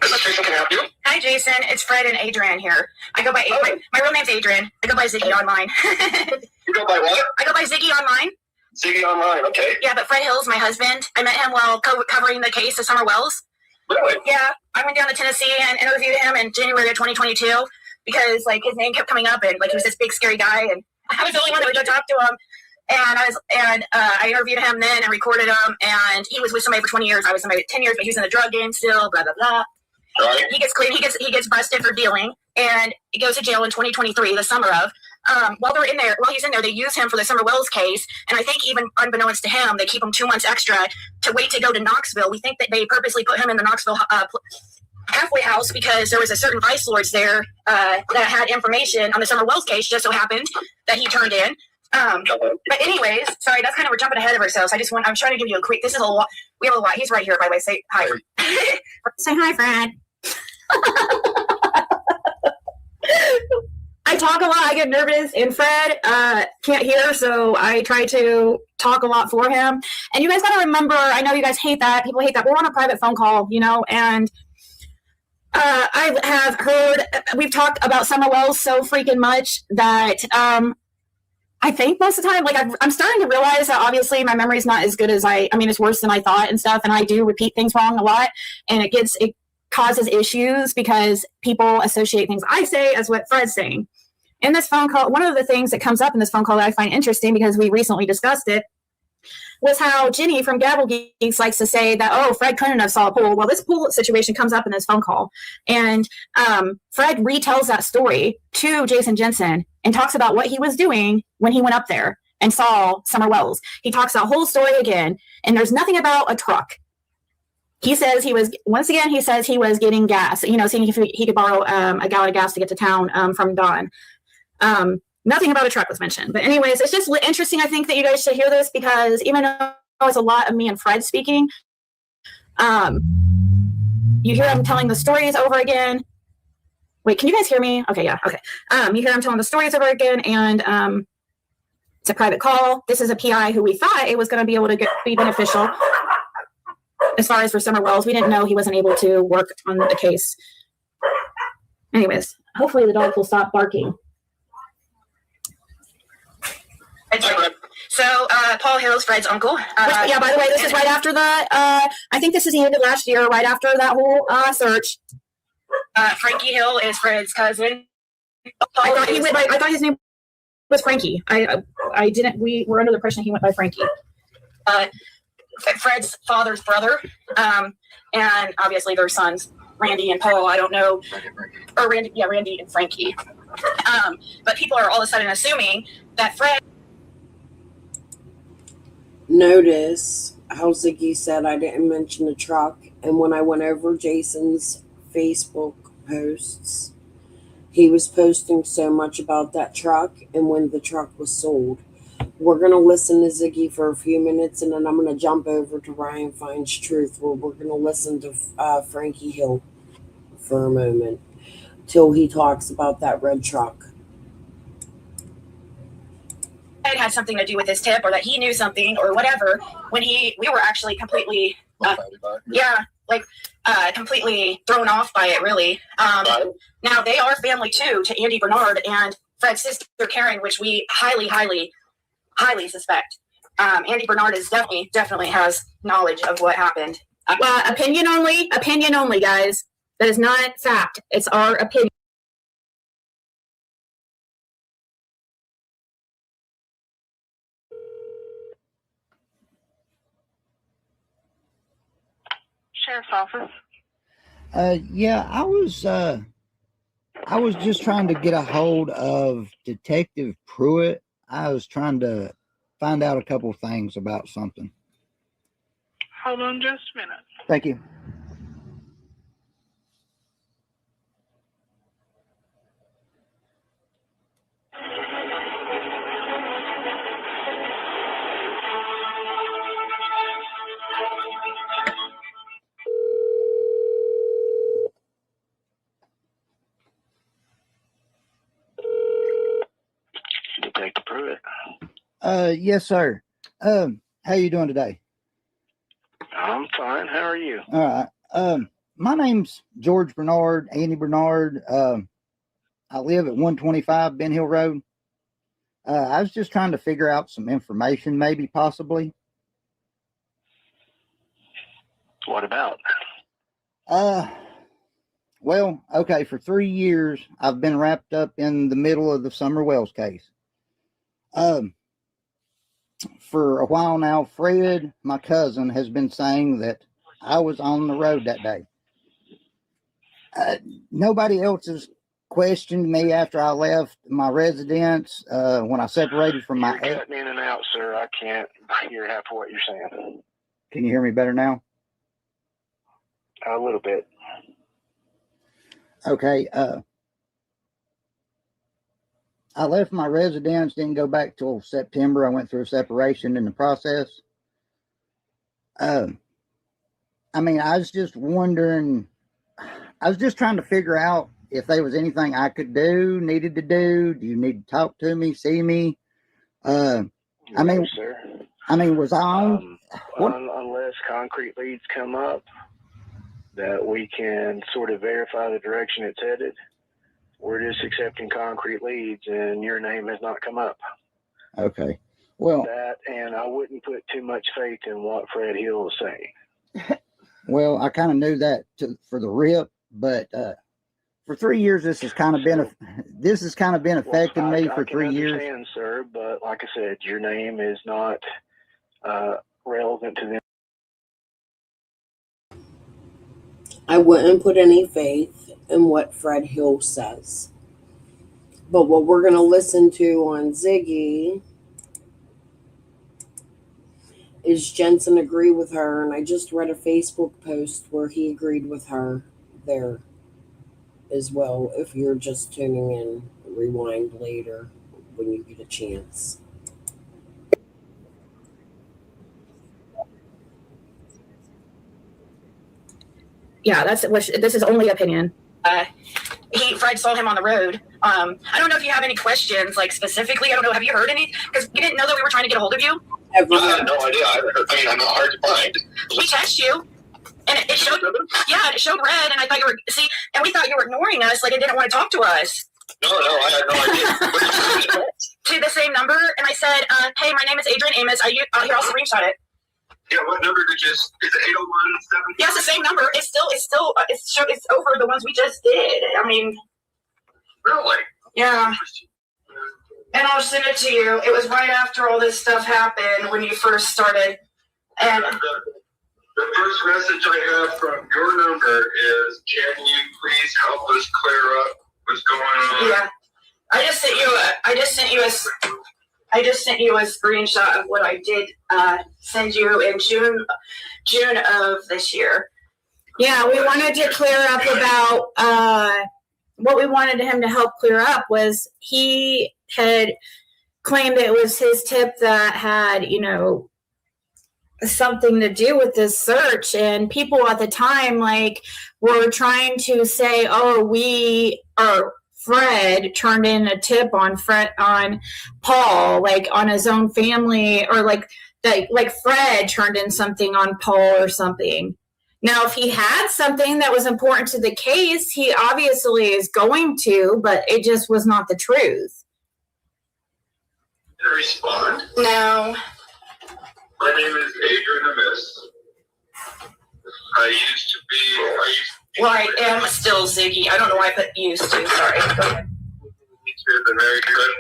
Can I help you? Hi, Jason. It's Fred and Adrian here. I go by Adrian. My real name's Adrian. I go by Ziggy online. You go by what? I go by Ziggy online. Ziggy online, okay. Yeah, but Fred Hill's my husband. I met him while covering the case of Summer Wells. Really? Yeah, I went down to Tennessee and interviewed him in January of 2022 because like his name kept coming up and like he was this big scary guy and I was the only one that would go talk to him. And I interviewed him then and recorded him, and he was with somebody for 20 years. I was somebody for 10 years, but he was in the drug game still. Blah blah blah. Right. He gets clean. He gets busted for dealing, and he goes to jail in 2023, the summer of. While he's in there, they use him for the Summer Wells case, and I think even unbeknownst to him, they keep him 2 months extra to wait to go to Knoxville. We think that they purposely put him in the Knoxville halfway house because there was a certain vice lords there that had information on the Summer Wells case. Just so happened that he turned in. But anyways, sorry, that's kind of, we're jumping ahead of ourselves. I'm trying to give you a quick, this is a lot. We have a lot. He's right here, by the way. Say hi. Say hi, Fred. I talk a lot. I get nervous, and Fred can't hear, so I try to talk a lot for him. And you guys got to remember, I know you guys hate that. People hate that. We're on a private phone call, and I have heard, we've talked about Summer Wells so freaking much that I think most of the time, like I'm starting to realize that obviously my memory is not as good as it's worse than I thought and stuff. And I do repeat things wrong a lot, and it causes issues because people associate things I say as what Fred's saying. In this phone call, one of the things that comes up in this phone call that I find interesting because we recently discussed it was how Ginny from Gavel Geeks likes to say that, oh, Fred couldn't have saw a pool. Well, this pool situation comes up in this phone call. And Fred retells that story to Jason Jensen and talks about what he was doing when he went up there and saw Summer Wells. He talks that whole story again, and there's nothing about a truck. He says he was getting gas, seeing if he could borrow a gallon of gas to get to town from Don. Nothing about a truck was mentioned. But anyways, it's just interesting, I think, that you guys should hear this because even though it's a lot of me and Fred speaking, you hear him telling the stories over again. Wait, can you guys hear me? Okay, yeah, okay. You hear him telling the stories over again, and it's a private call. This is a PI who we thought it was going to be able to be beneficial. As far as for Summer Wells, we didn't know he wasn't able to work on the case. Anyways, hopefully the dog will stop barking. So Paul Hill's Fred's uncle. Yeah, by the way, this is right after the, I think this is the end of last year, right after that whole search. Frankie Hill is Fred's cousin. I thought his name was Frankie. I didn't, we were under the impression he went by Frankie. Fred's father's brother. And obviously their sons, Randy and Paul, I don't know. Or Randy and Frankie. But people are all of a sudden assuming that Fred. Notice how Ziggy said I didn't mention the truck, and when I went over Jason's Facebook posts, he was posting so much about that truck and when the truck was sold. We're going to listen to Ziggy for a few minutes, and then I'm going to jump over to Ryan Finds Truth, where we're going to listen to Frankie Hill for a moment till he talks about that red truck. Had something to do with this tip, or that he knew something or whatever, when we were actually completely completely thrown off by it, really. Now they are family too to Andy Bernard and Fred's sister Karen, which we highly suspect. Andy Bernard is definitely has knowledge of what happened. Opinion only, guys. That is not fact. It's our opinion. Sheriff's office. Yeah, I was just trying to get a hold of Detective Pruitt. I was trying to find out a couple of things about something. Hold on just a minute. Thank you. Detective Pruitt. Yes, sir. How you doing today? I'm fine. How are you? All right. My name's George Bernard, Andy Bernard. I live at 125 Ben Hill Road. I was just trying to figure out some information, maybe, possibly. What about? Well, okay, for 3 years, I've been wrapped up in the middle of the Summer Wells case. For a while now, Fred, my cousin, has been saying that I was on the road that day. Nobody else has questioned me after I left my residence, when I separated from my You're cutting in and out, sir. I can't hear half of what you're saying. Can you hear me better now? A little bit. Okay. I left my residence, didn't go back till September. I went through a separation in the process. I mean, I was just wondering, I was just trying to figure out if there was anything I could do, needed to do. Do you need to talk to me, see me? No, sir. Was I on? Unless concrete leads come up that we can sort of verify the direction it's headed, we're just accepting concrete leads, and your name has not come up. Okay. Well, that, and I wouldn't put too much faith in what Fred Hill is saying. Well, I kind of knew that for the rip, but for 3 years, this has kind of been affecting me for 3 years. I understand, sir, but like I said, your name is not relevant to them. I wouldn't put any faith in what Fred Hill says. But what we're going to listen to on Ziggy is Jensen agree with her, and I just read a Facebook post where he agreed with her there as well. If you're just tuning in, rewind later when you get a chance. Yeah, this is only opinion. Fred saw him on the road. I don't know if you have any questions, like specifically. I don't know. Have you heard any? Because we didn't know that we were trying to get a hold of you. I had no idea. I'm not hard to find. We texted you, and it showed. Yeah, it showed red, and I thought you were and we thought you were ignoring us, like it didn't want to talk to us. No, I had no idea. To the same number, and I said, "Hey, my name is Adrian Amos. Here, I'll screenshot it." Yeah, what number did you? Is it 801? Yeah, it's the same number. It's over the ones we just did. I mean, Really? yeah. And I'll send it to you. It was right after all this stuff happened when you first started. And the first message I have from your number is, "Can you please help us clear up what's going on?" yeah, I just sent you a screenshot of what I did send you in June of this year. Yeah, we wanted to clear up about what we wanted him to help clear up was he had claimed it was his tip that had, something to do with this search, and people at the time were trying to say, "Oh, Fred turned in a tip on Paul, on his own family, or Fred turned in something on Paul or something." Now, if he had something that was important to the case, he obviously is going to, but it just was not the truth. Can I respond? No. My name is Adrian Amos. I used to be. Well, I am still Ziggy. I don't know why I put used to. Sorry. Go ahead. To the very good.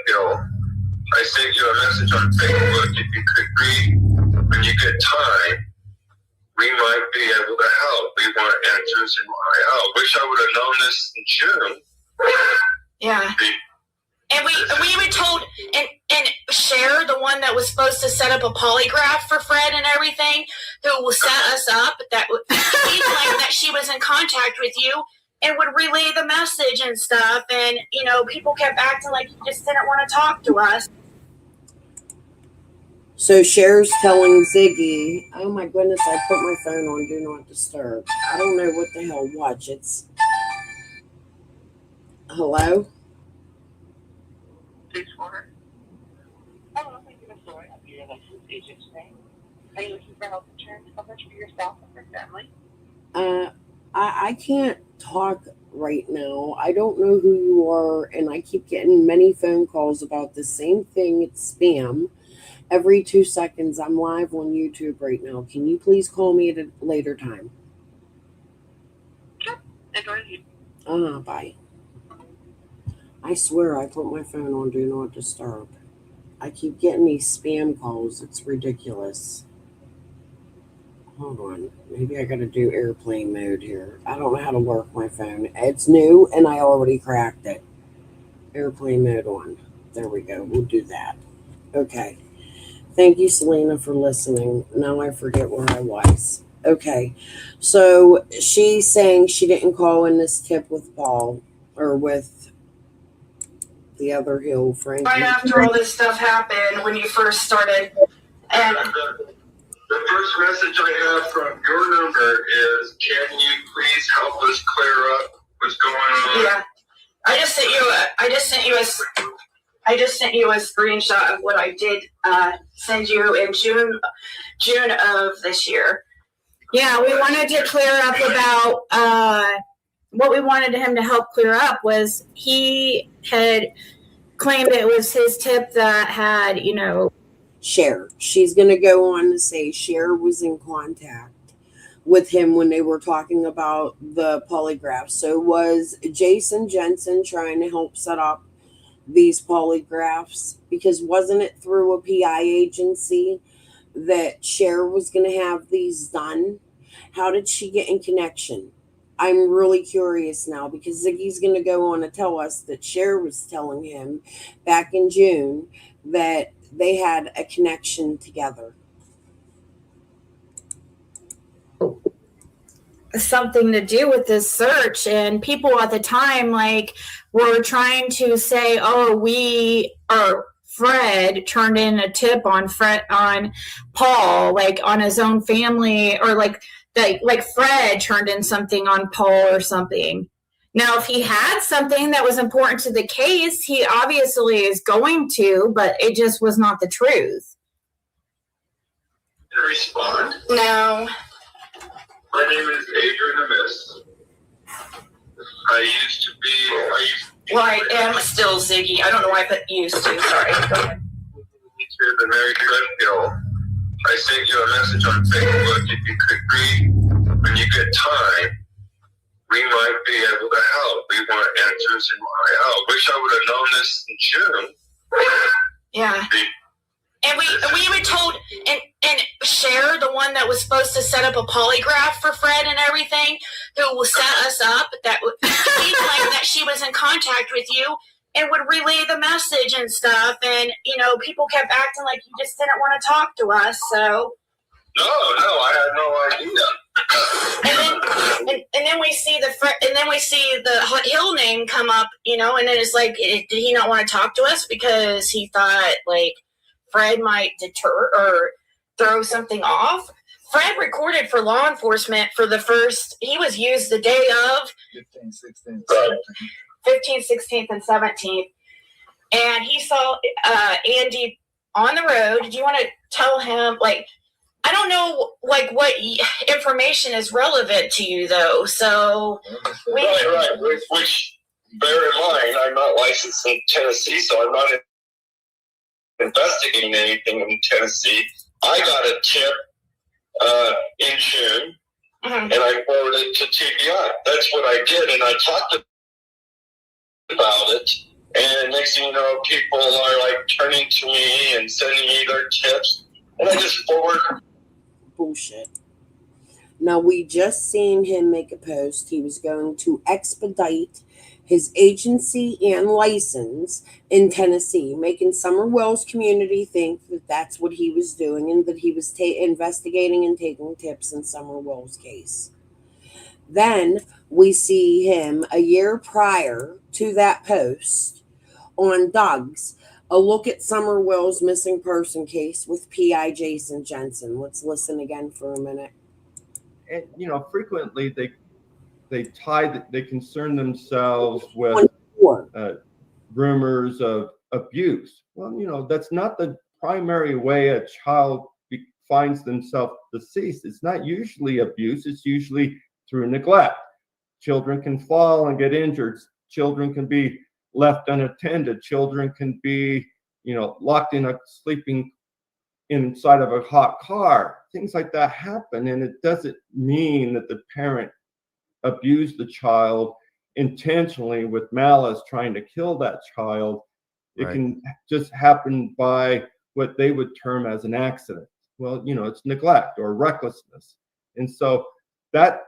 I sent you a message on Facebook. If you could read when you get time, we might be able to help. We want answers and why help. Wish I would have known this in June. Yeah. And we were told, and Cher, the one that was supposed to set up a polygraph for Fred and everything, who set us up, that she claimed that she was in contact with you and would relay the message and stuff. And, people kept acting like you just didn't want to talk to us. So Cher's telling Ziggy, "Oh my goodness, I put my phone on Do Not Disturb." I don't know what the hell. Watch, it's... Hello? Hello, thank you, Miss Lori. I'll be your licensed agent today. Are you looking for health insurance coverage for yourself or for family? I can't talk right now. I don't know who you are, and I keep getting many phone calls about the same thing. It's spam. Every 2 seconds, I'm live on YouTube right now. Can you please call me at a later time? Sure. Enjoy you. Bye. I swear I put my phone on Do Not Disturb. I keep getting these spam calls. It's ridiculous. Hold on. Maybe I gotta do airplane mode here. I don't know how to work my phone. It's new and I already cracked it. Airplane mode on. There we go. We'll do that. Okay. Thank you, Selena, for listening. Now I forget where I was. Okay. So she's saying she didn't call in this tip with Paul or with the other Hill, Frankie. Right after all this stuff happened when you first started. And the first message I have from your number is, "Can you please help us clear up what's going on?" Yeah. I just sent you a screenshot of what I did send you in June of this year. Yeah, we wanted to clear up about what we wanted him to help clear up was he had claimed it was his tip that had, Cher. She's going to go on to say Cher was in contact with him when they were talking about the polygraph. So was Jason Jensen trying to help set up these polygraphs? Because wasn't it through a PI agency that Cher was going to have these done? How did she get in connection? I'm really curious now, because Ziggy's going to go on to tell us that Cher was telling him back in June that they had a connection together. Something to do with this search, and people at the time were trying to say, Fred turned in a tip on Paul, on his own family, or Fred turned in something on Paul or something. Now, if he had something that was important to the case, he obviously is going to, but it just was not the truth. Can I respond? No. My name is Adrian Amos. I used to be. Well, I am still Ziggy. I don't know why I put used to. Sorry. Go ahead. To the very good, I sent you a message on Facebook. If you could read when you get time, we might be able to help. We want answers and want help. Wish I would have known this in June. Yeah. And we were told, and Cher, the one that was supposed to set up a polygraph for Fred and everything, who set us up, that she claimed that she was in contact with you and would relay the message and stuff. And, people kept acting like you just didn't want to talk to us. So. No, I had no idea. And then we see the Hill name come up, and then it's like, did he not want to talk to us because he thought like Fred might deter or throw something off? Fred recorded for law enforcement for he was used the day of 15th, 16th, and 17th. And he saw Andy on the road. Did you want to tell him, I don't know, what information is relevant to you, though. So, right. Which, bear in mind, I'm not licensed in Tennessee, so I'm not investigating anything in Tennessee. I got a tip in June, and I forwarded it to TBI. That's what I did, and I talked about it. And next thing you know, people are turning to me and sending me their tips, and I just forward. Bullshit. Now, we just seen him make a post. He was going to expedite his agency and license in Tennessee, making Summer Wells community think that that's what he was doing and that he was investigating and taking tips in Summer Wells' case. Then we see him a year prior to that post on Doug's, a look at Summer Wells' missing person case with PI Jason Jensen. Let's listen again for a minute. And frequently they concern themselves with rumors of abuse. Well, that's not the primary way a child finds themselves deceased. It's not usually abuse. It's usually through neglect. Children can fall and get injured. Children can be left unattended. Children can be, locked in sleeping inside of a hot car. Things like that happen, and it doesn't mean that the parent abused the child intentionally with malice, trying to kill that child. It can just happen by what they would term as an accident. Well, it's neglect or recklessness, and so that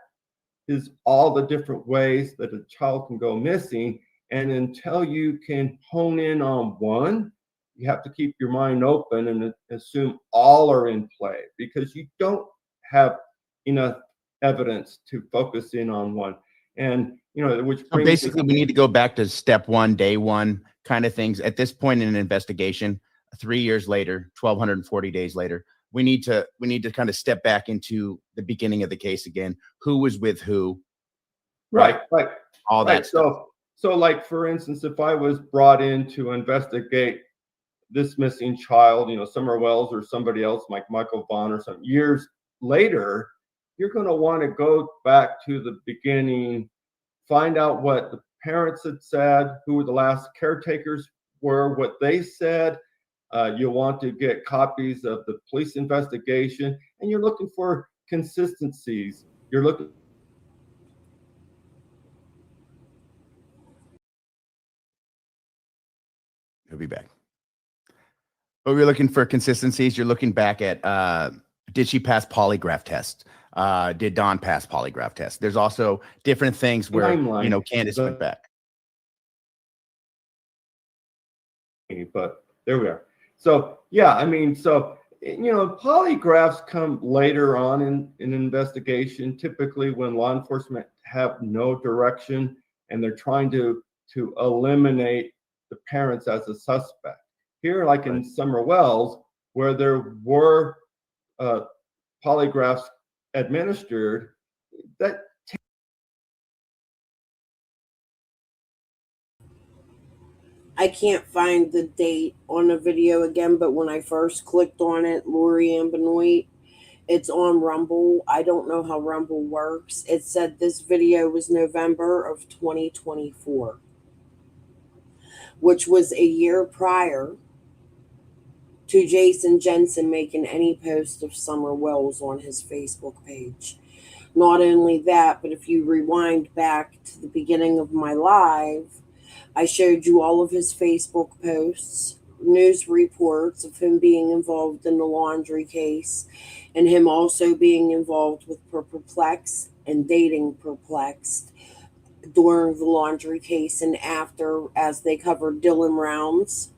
is all the different ways that a child can go missing. And until you can hone in on one, you have to keep your mind open and assume all are in play, because you don't have enough evidence to focus in on one. And, which brings basically we need to go back to step one, day one kind of things. At this point in an investigation, 3 years later, 1,240 days later, we need to kind of step back into the beginning of the case again. Who was with who? Right. All that stuff. So for instance, if I was brought in to investigate this missing child, Summer Wells or somebody else like Michael Vaughn or some years later, you're going to want to go back to the beginning, find out what the parents had said, who the last caretakers were, what they said. You'll want to get copies of the police investigation, and you're looking for consistencies. You're looking. He'll be back. But we're looking for consistencies. You're looking back at did she pass polygraph tests? Did Dawn pass polygraph tests? There's also different things where Candace went back. But there we are. So polygraphs come later on in an investigation, typically when law enforcement have no direction and they're trying to eliminate the parents as a suspect. Here, like in Summer Wells, where there were polygraphs administered, that I can't find the date on the video again, but when I first clicked on it, Lori Ann Benoit, it's on Rumble. I don't know how Rumble works. It said this video was November of 2024. which was a year prior to Jason Jensen making any post of Summer Wells on his Facebook page. Not only that, but if you rewind back to the beginning of my live, I showed you all of his Facebook posts, news reports of him being involved in the laundry case, and him also being involved with Perplexed and dating Perplexed during the laundry case and after, as they covered Dylan Rounds.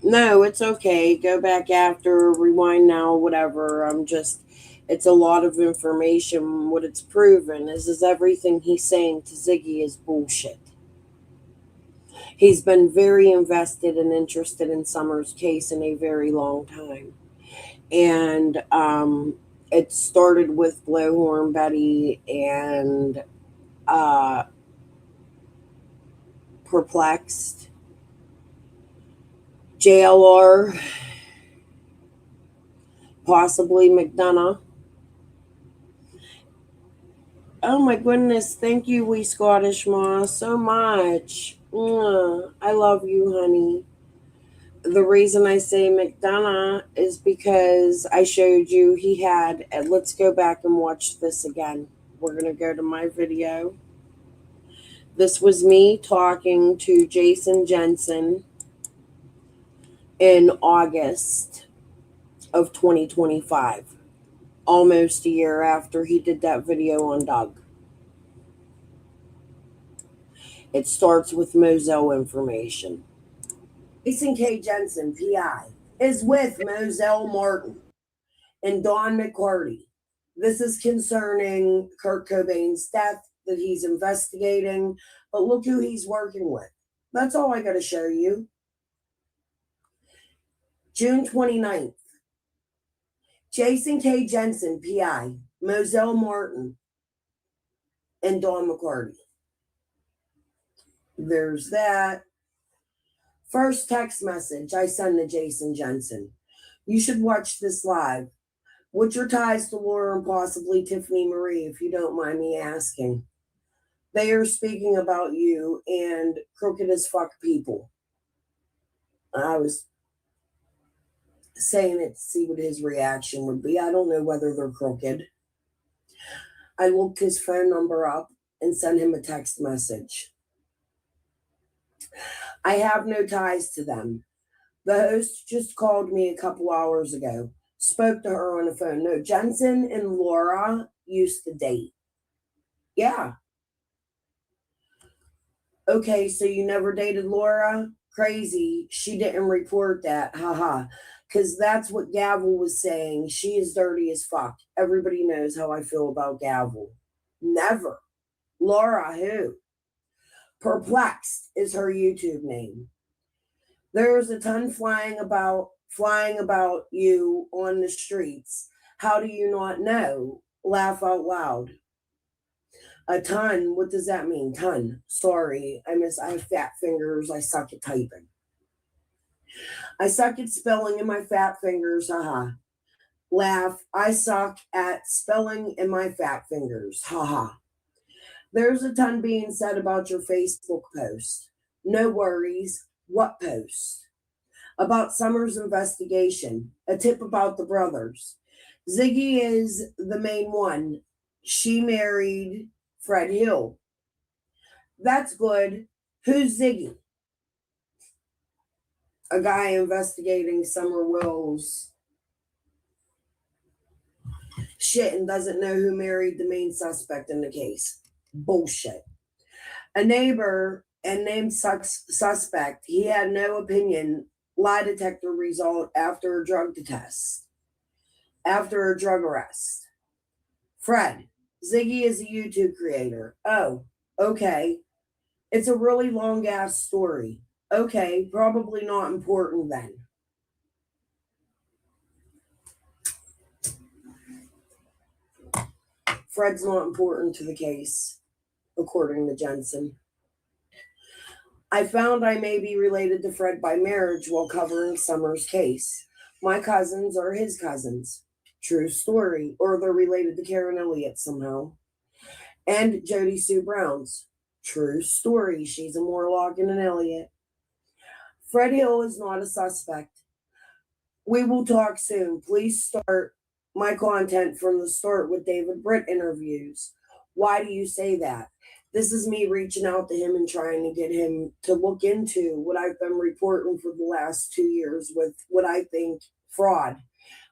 No, it's okay. Go back after, rewind now, whatever. It's a lot of information. What it's proven is everything he's saying to Ziggy is bullshit. He's been very invested and interested in Summer's case in a very long time. And it started with Blowhorn Betty and Perplexed, JLR, possibly McDonough. Oh my goodness, thank you, Wee Scottish Moss, so much. I love you, honey. The reason I say McDonough is because I showed you he had, and let's go back and watch this again. We're going to go to my video. This was me talking to Jason Jensen in August of 2025, almost a year after he did that video on Doug. It starts with Moselle information. Jason K. Jensen, PI, is with Moselle Martin and Don McCarty. This is concerning Kurt Cobain's death that he's investigating, but look who he's working with. That's all I got to show you. June 29th. Jason K. Jensen, PI, Moselle Martin, and Don McCarty. There's that. First text message I send to Jason Jensen. You should watch this live. What's your ties to Laura and possibly Tiffany Marie, if you don't mind me asking? They are speaking about you and crooked as fuck people. I was saying it to see what his reaction would be. I don't know whether they're crooked. I looked his phone number up and sent him a text message. I have no ties to them. The host just called me a couple hours ago. Spoke to her on the phone. No, Jensen and Laura used to date. Yeah. Okay, so you never dated Laura? Crazy. She didn't report that. Haha. Because that's what Gavel was saying. She is dirty as fuck. Everybody knows how I feel about Gavel. Never. Laura who? Perplexed is her YouTube name. There's a ton flying about you on the streets. How do you not know? Laugh out loud. A ton? What does that mean? Ton. Sorry. I have fat fingers. I suck at typing. I suck at spelling in my fat fingers. Haha. Laugh. I suck at spelling in my fat fingers. Haha. There's a ton being said about your Facebook post. No worries. What post? About Summer's investigation. A tip about the brothers. Ziggy is the main one. She married Fred Hill. That's good. Who's Ziggy? A guy investigating Summer Wells shit and doesn't know who married the main suspect in the case. Bullshit. A neighbor and named suspect, he had no opinion, lie detector result after a drug test, after a drug arrest. Fred, Ziggy is a YouTube creator. Oh, okay. It's a really long ass story. Okay, probably not important then. Fred's not important to the case, according to Jensen. I found I may be related to Fred by marriage while covering Summer's case. My cousins are his cousins. True story. Or they're related to Karen Elliott somehow. And Jody Sue Brown's. True story. She's a Morlock and an Elliot. Fred Hill is not a suspect. We will talk soon. Please start my content from the start with David Britt interviews. Why do you say that? This is me reaching out to him and trying to get him to look into what I've been reporting for the last 2 years with what I think fraud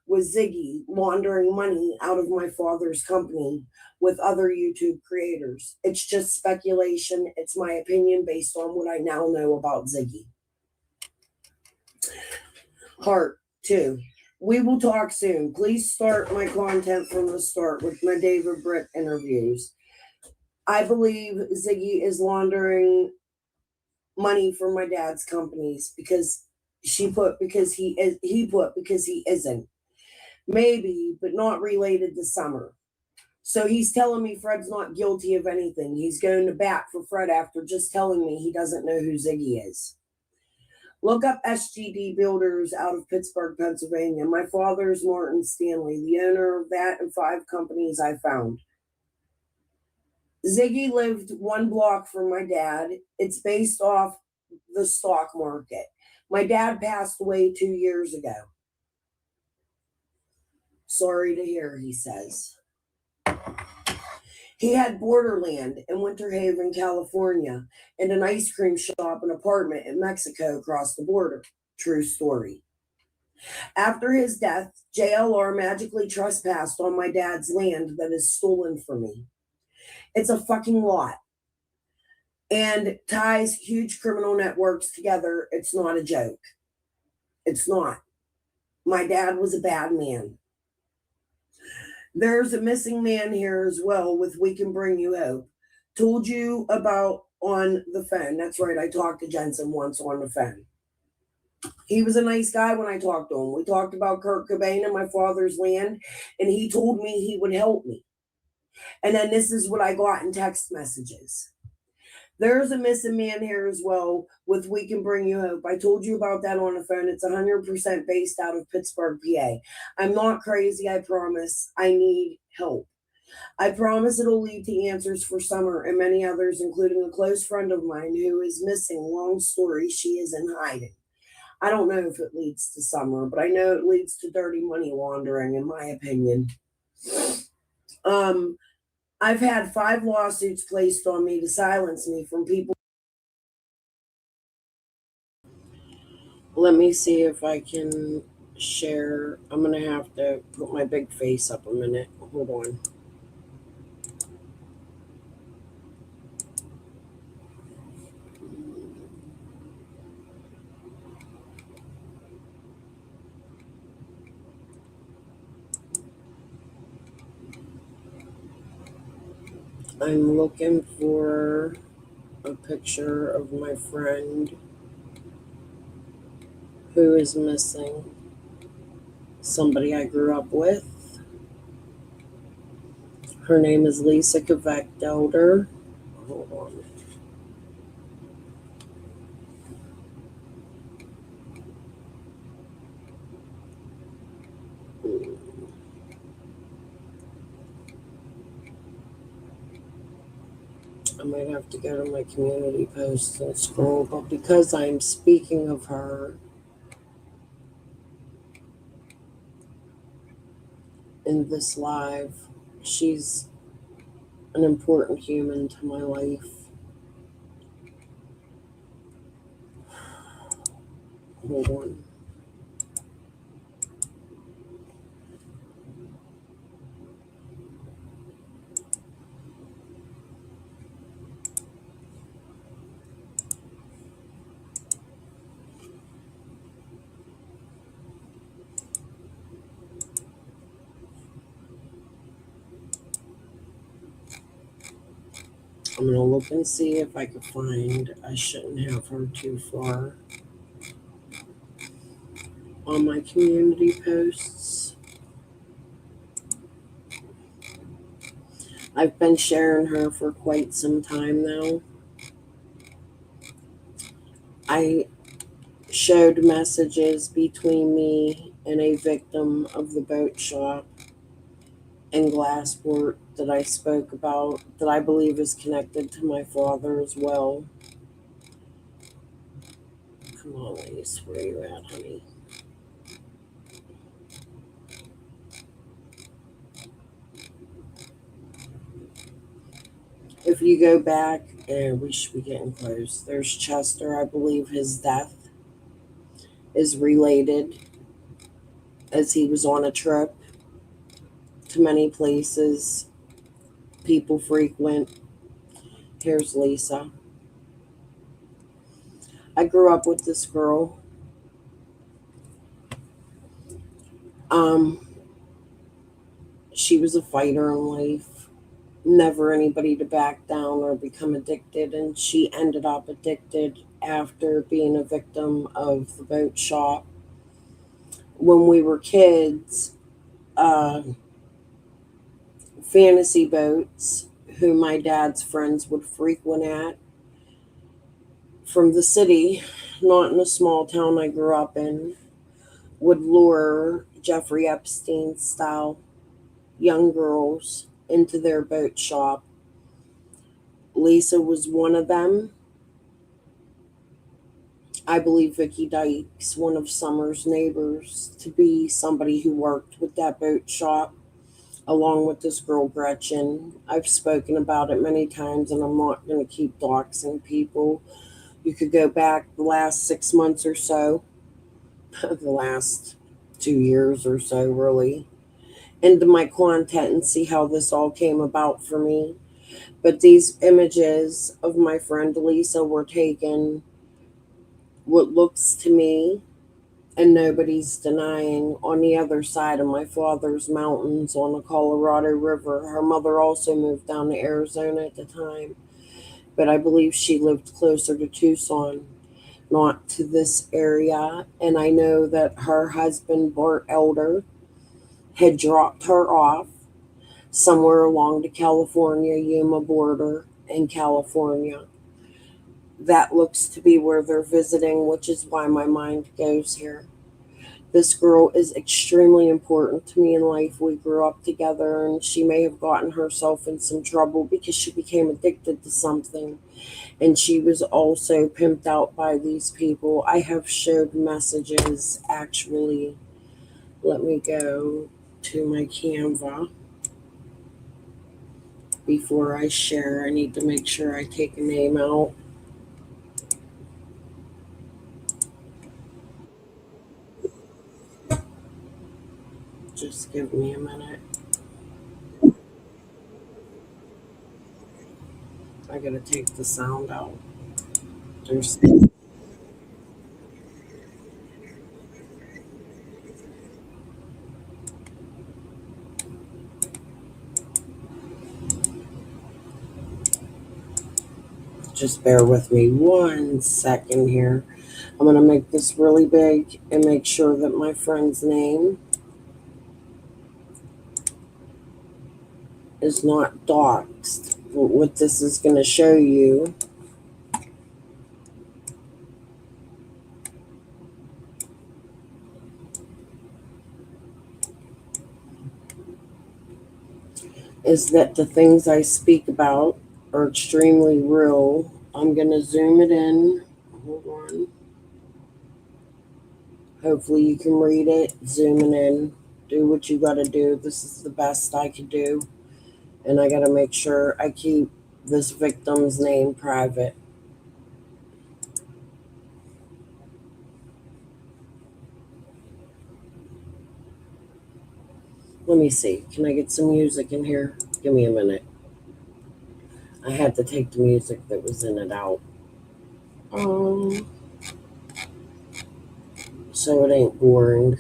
with Ziggy laundering money out of my father's company with other YouTube creators. It's just speculation. It's my opinion based on what I now know about Ziggy. Part 2. We will talk soon. Please start my content from the start with my David Britt interviews. I believe Ziggy is laundering money from my dad's companies because he isn't. Maybe, but not related to Summer. So he's telling me Fred's not guilty of anything. He's going to bat for Fred after just telling me he doesn't know who Ziggy is. Look up SGD Builders out of Pittsburgh, Pennsylvania. My father is Martin Stanley, the owner of that and 5 companies I found. Ziggy lived 1 block from my dad. It's based off the stock market. My dad passed away 2 years ago. Sorry to hear, he says. He had borderland in Winter Haven, California, and an ice cream shop and apartment in Mexico across the border. True story. After his death, JLR magically trespassed on my dad's land that is stolen from me. It's a fucking lot. And ties huge criminal networks together. It's not a joke. It's not. My dad was a bad man. There's a missing man here as well with We Can Bring You Hope. Told you about on the phone. That's right, I talked to Jensen once on the phone. He was a nice guy when I talked to him. We talked about Kurt Cobain and my father's land, and he told me he would help me. And then this is what I got in text messages. There's a missing man here as well with We Can Bring You Hope. I told you about that on the phone. It's 100% based out of Pittsburgh, PA. I'm not crazy, I promise. I need help. I promise it'll lead to answers for Summer and many others, including a close friend of mine who is missing. Long story, she is in hiding. I don't know if it leads to Summer, but I know it leads to dirty money laundering, in my opinion. I've had 5 lawsuits placed on me to silence me from people. Let me see if I can share. I'm going to have to put my big face up a minute. Hold on. I'm looking for a picture of my friend who is missing. Somebody I grew up with. Her name is Lisa Kvecht-Elder. Hold on. I might have to go to my community posts and scroll, but because I'm speaking of her in this live, she's an important human to my life. Hold on. I'm going to look and see if I can find. I shouldn't have her too far on my community posts. I've been sharing her for quite some time now. I showed messages between me and a victim of the boat shop in Glassport that I spoke about that I believe is connected to my father as well. Come on, Lise, where you at, honey? If you go back, and we should be getting close, there's Chester. I believe his death is related as he was on a trip to many places people frequent. Here's Lisa. I grew up with this girl. She was a fighter in life, never anybody to back down or become addicted, and she ended up addicted after being a victim of the boat shop. When we were kids, fantasy boats, who my dad's friends would frequent at from the city, not in the small town I grew up in, would lure Jeffrey Epstein style young girls into their boat shop. Lisa was one of them. I believe Vicky Dykes, one of Summer's neighbors, to be somebody who worked with that boat shop, along with this girl Gretchen. I've spoken about it many times, and I'm not going to keep doxing people. You could go back the last 6 months or so, the last 2 years or so, really, into my content and see how this all came about for me. But these images of my friend Lisa were taken, what looks to me, and nobody's denying, on the other side of my father's mountains on the Colorado River. Her mother also moved down to Arizona at the time, but I believe she lived closer to Tucson, not to this area. And I know that her husband, Bart Elder, had dropped her off somewhere along the California-Yuma border in California. That looks to be where they're visiting, which is why my mind goes here. This girl is extremely important to me in life. We grew up together, and she may have gotten herself in some trouble because she became addicted to something. And she was also pimped out by these people. I have showed messages, actually. Let me go to my Canva before I share. I need to make sure I take a name out. Just give me a minute. I gotta take the sound out. There's just bear with me 1 second here. I'm going to make this really big and make sure that my friend's name is not doxed. What this is going to show you is that the things I speak about are extremely real. I'm going to zoom it in. Hold on. Hopefully you can read it. Zooming in. Do what you got to do. This is the best I could do. And I got to make sure I keep this victim's name private. Let me see. Can I get some music in here? Give me a minute. I had to take the music that was in it out. So it ain't boring.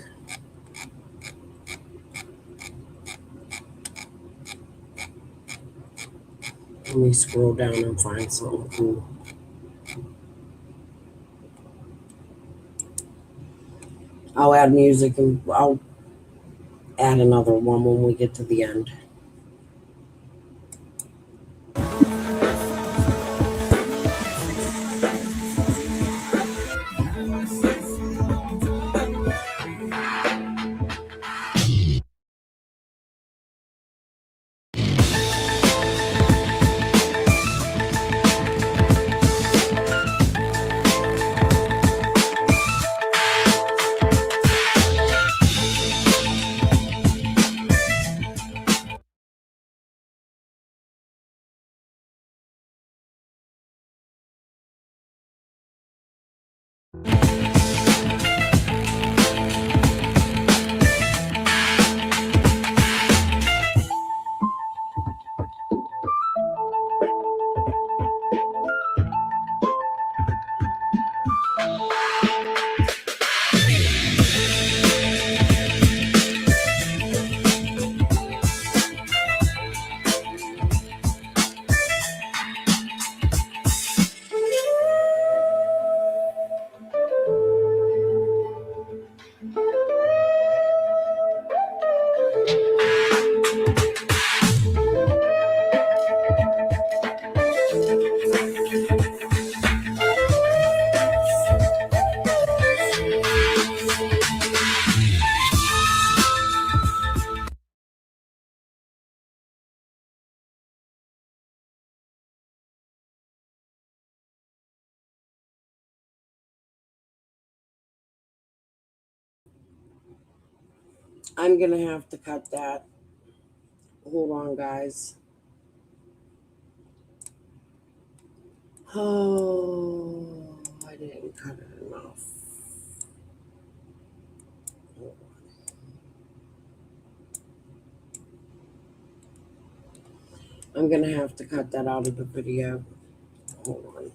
Let me scroll down and find something cool. I'll add music and I'll add another one when we get to the end. I'm going to have to cut that. Hold on, guys. Oh, I didn't cut it enough. I'm going to have to cut that out of the video. Hold on.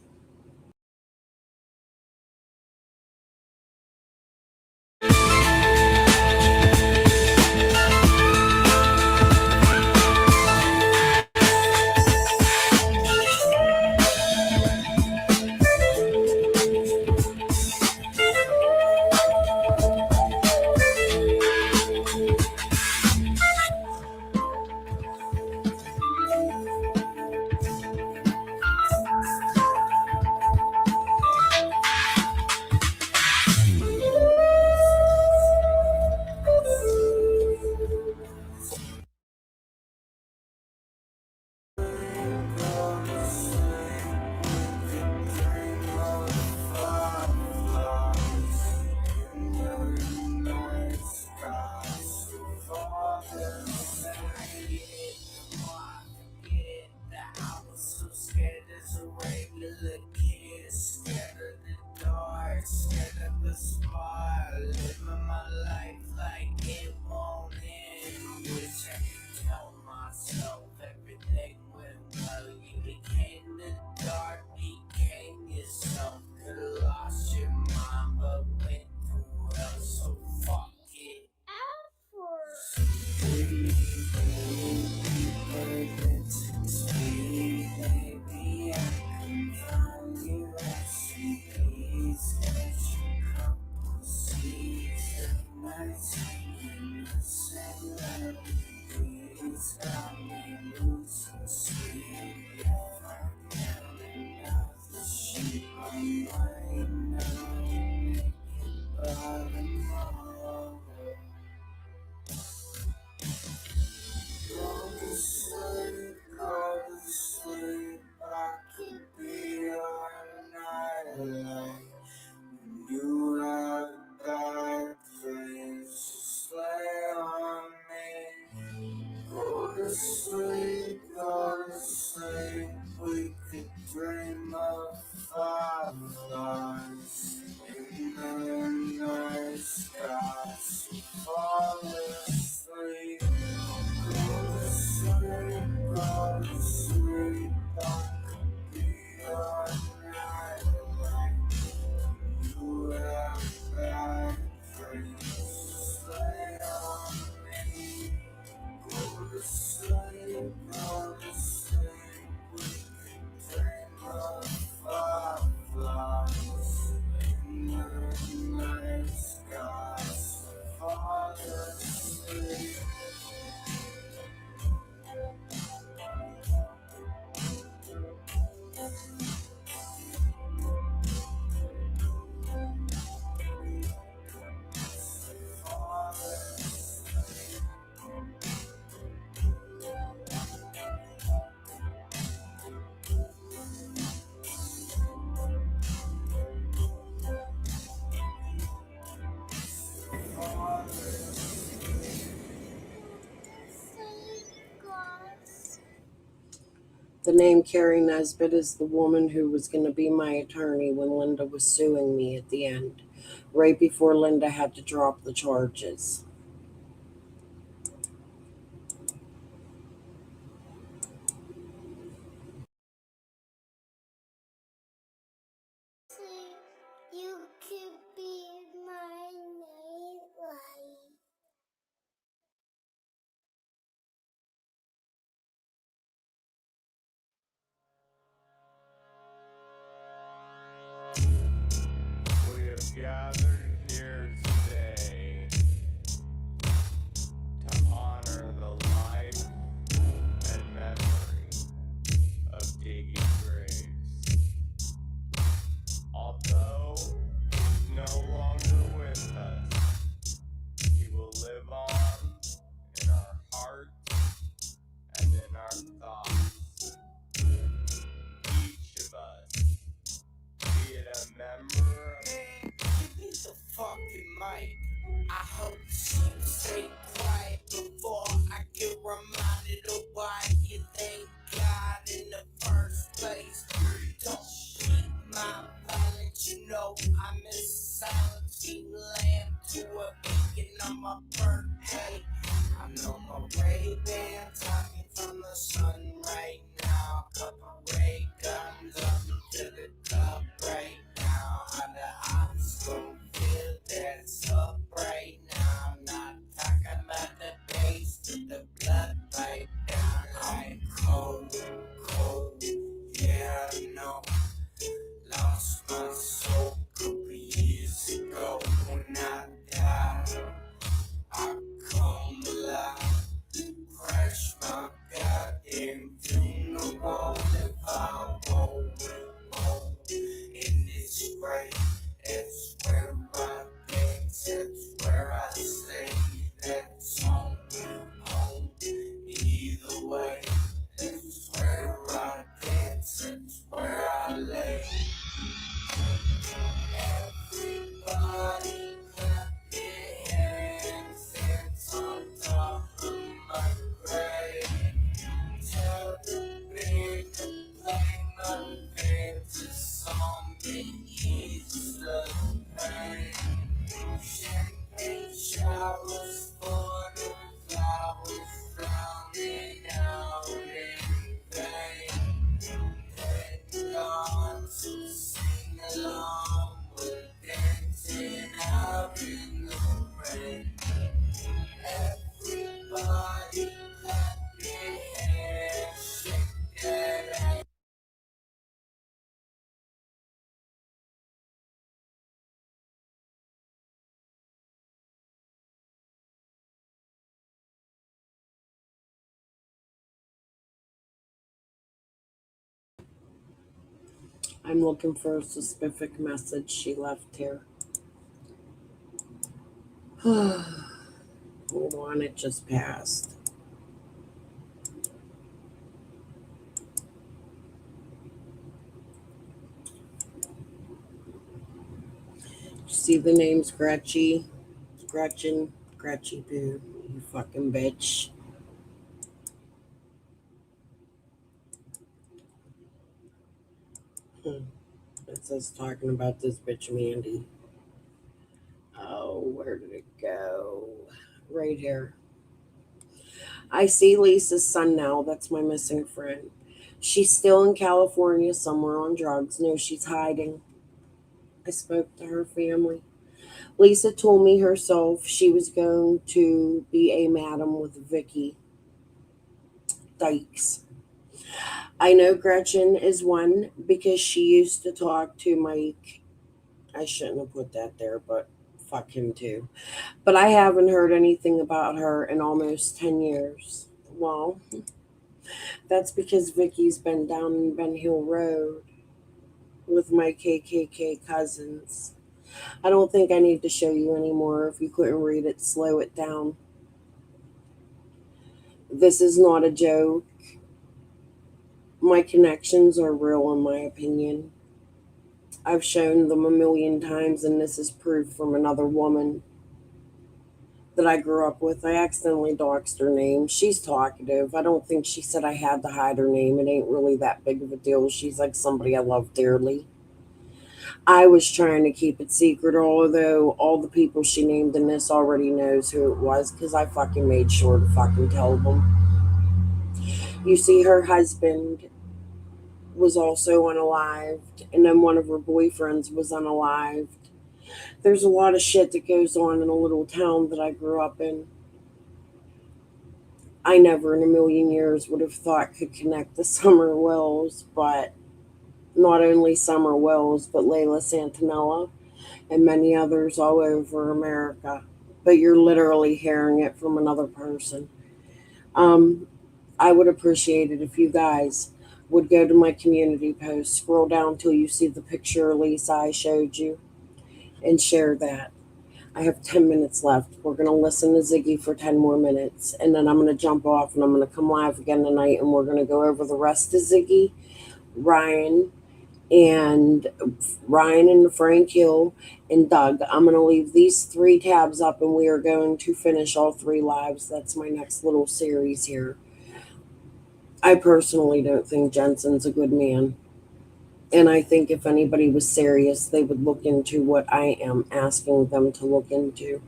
The name Carrie Nesbitt is the woman who was going to be my attorney when Linda was suing me at the end, right before Linda had to drop the charges. You could be my nightlight. We have gathered here today to honor the life and memory of Diggy Graves. Although he's no longer with us, he will live on in our hearts and in our thoughts. Each of us, be it a member of... Man, give me the fucking mic. I hope she stay quiet before I get reminded of why you thank God in the first place. Don't beat my violence, you know I miss silence. Eating lamb to a beacon on my birthday. I'm on my Ray-Ban, talking from the sun right now. Couple ray guns up to the club right now. On the ops gon' feel that's up right now. I'm not talking about the bass to the blood right down. I'm cold, cold, yeah I know. Lost my soul a couple years ago. When I died, I come alive. Crash my goddamn funeral if I won't. In this grave, it's where I dance, it's where I stay. That's home, home. Either way, it's where I dance, it's where I lay. Everybody clap your hands, it's on top of my grave. Tell the band to play my favorite song and ease the pain. Champagne showers for the flowers drowning out in vain. And on to sing along, we're dancing out in the rain. Everybody clap your hands, shake that ass. I'm looking for a specific message she left here. Hold on, it just passed. See the name's Gretchy, Gretchen, Gretchy Boo, you fucking bitch. It says talking about this bitch Mandy. Oh, where did it go? Right here. I see Lisa's son now. That's my missing friend. She's still in California somewhere on drugs. No, she's hiding. I spoke to her family. Lisa told me herself she was going to be a madam with Vicky Dykes. I know Gretchen is one because she used to talk to Mike. I shouldn't have put that there, but fuck him too. But I haven't heard anything about her in almost 10 years. Well, that's because Vicky's been down in Ben Hill Road with my KKK cousins. I don't think I need to show you anymore. If you couldn't read it, slow it down. This is not a joke. My connections are real, in my opinion. I've shown them a million times, and this is proof from another woman that I grew up with. I accidentally doxed her name. She's talkative. I don't think she said I had to hide her name. It ain't really that big of a deal. She's like somebody I love dearly. I was trying to keep it secret, although all the people she named in this already knows who it was, because I fucking made sure to fucking tell them. You see, her husband was also unalived, and then one of her boyfriends was unalived. There's a lot of shit that goes on in a little town that I grew up in. I never in a million years would have thought could connect the Summer Wells, but not only Summer Wells, but Layla Santinella and many others all over America. But you're literally hearing it from another person. I would appreciate it if you guys would go to my community post, scroll down till you see the picture of Lisa I showed you, and share that. I have 10 minutes left. We're going to listen to Ziggy for 10 more minutes, and then I'm going to jump off and I'm going to come live again tonight, and we're going to go over the rest of Ziggy, Ryan, and Ryan and Frank Hill and Doug. I'm going to leave these 3 tabs up and we are going to finish all 3 lives. That's my next little series here. I personally don't think Jensen's a good man. And I think if anybody was serious, they would look into what I am asking them to look into.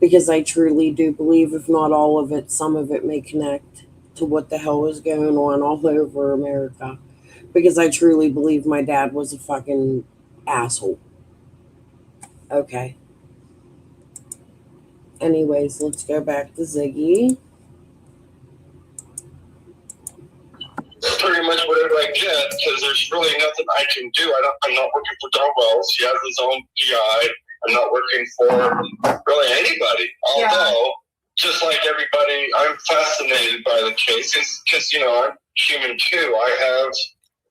Because I truly do believe, if not all of it, some of it may connect to what the hell is going on all over America. Because I truly believe my dad was a fucking asshole. Okay. Anyways, let's go back to Ziggy. Pretty much whatever I get, because there's really nothing I can do. I'm not working for Don Wells. He has his own PI. I'm not working for really anybody. Although, just like everybody, I'm fascinated by the cases because, I'm human too. I have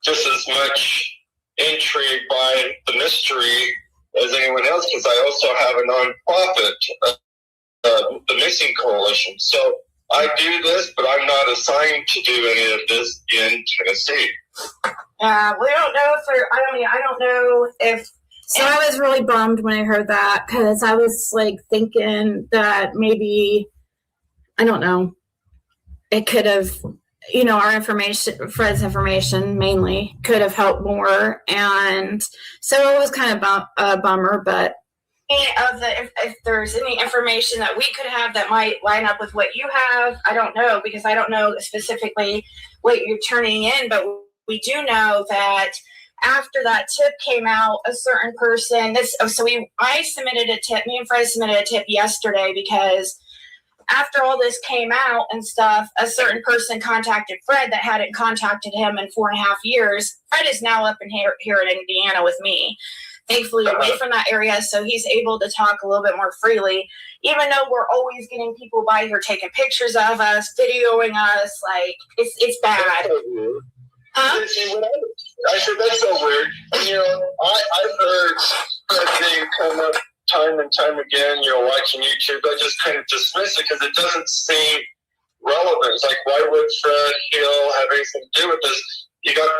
just as much intrigue by the mystery as anyone else because I also have a nonprofit, the Missing Coalition. So I do this, but I'm not assigned to do any of this in Tennessee. We don't know if I don't know if. So I was really bummed when I heard that because I was like thinking that maybe, I don't know, it could have, our information, Fred's information mainly could have helped more. And so it was kind of a bummer, but if there's any information that we could have that might line up with what you have, I don't know, because I don't know specifically what you're turning in, but we do know that after that tip came out, a certain person, I submitted a tip, me and Fred submitted a tip yesterday because after all this came out and stuff, a certain person contacted Fred that hadn't contacted him in 4.5 years. Fred is now up in here in Indiana with me, thankfully away from that area, so he's able to talk a little bit more freely, even though we're always getting people by here taking pictures of us, videoing us, like, it's bad. Huh? I said, that's so weird. And, I've heard that name come up time and time again, watching YouTube. I just kind of dismiss it because it doesn't seem relevant. It's like, why would Fred Hill have anything to do with this? You got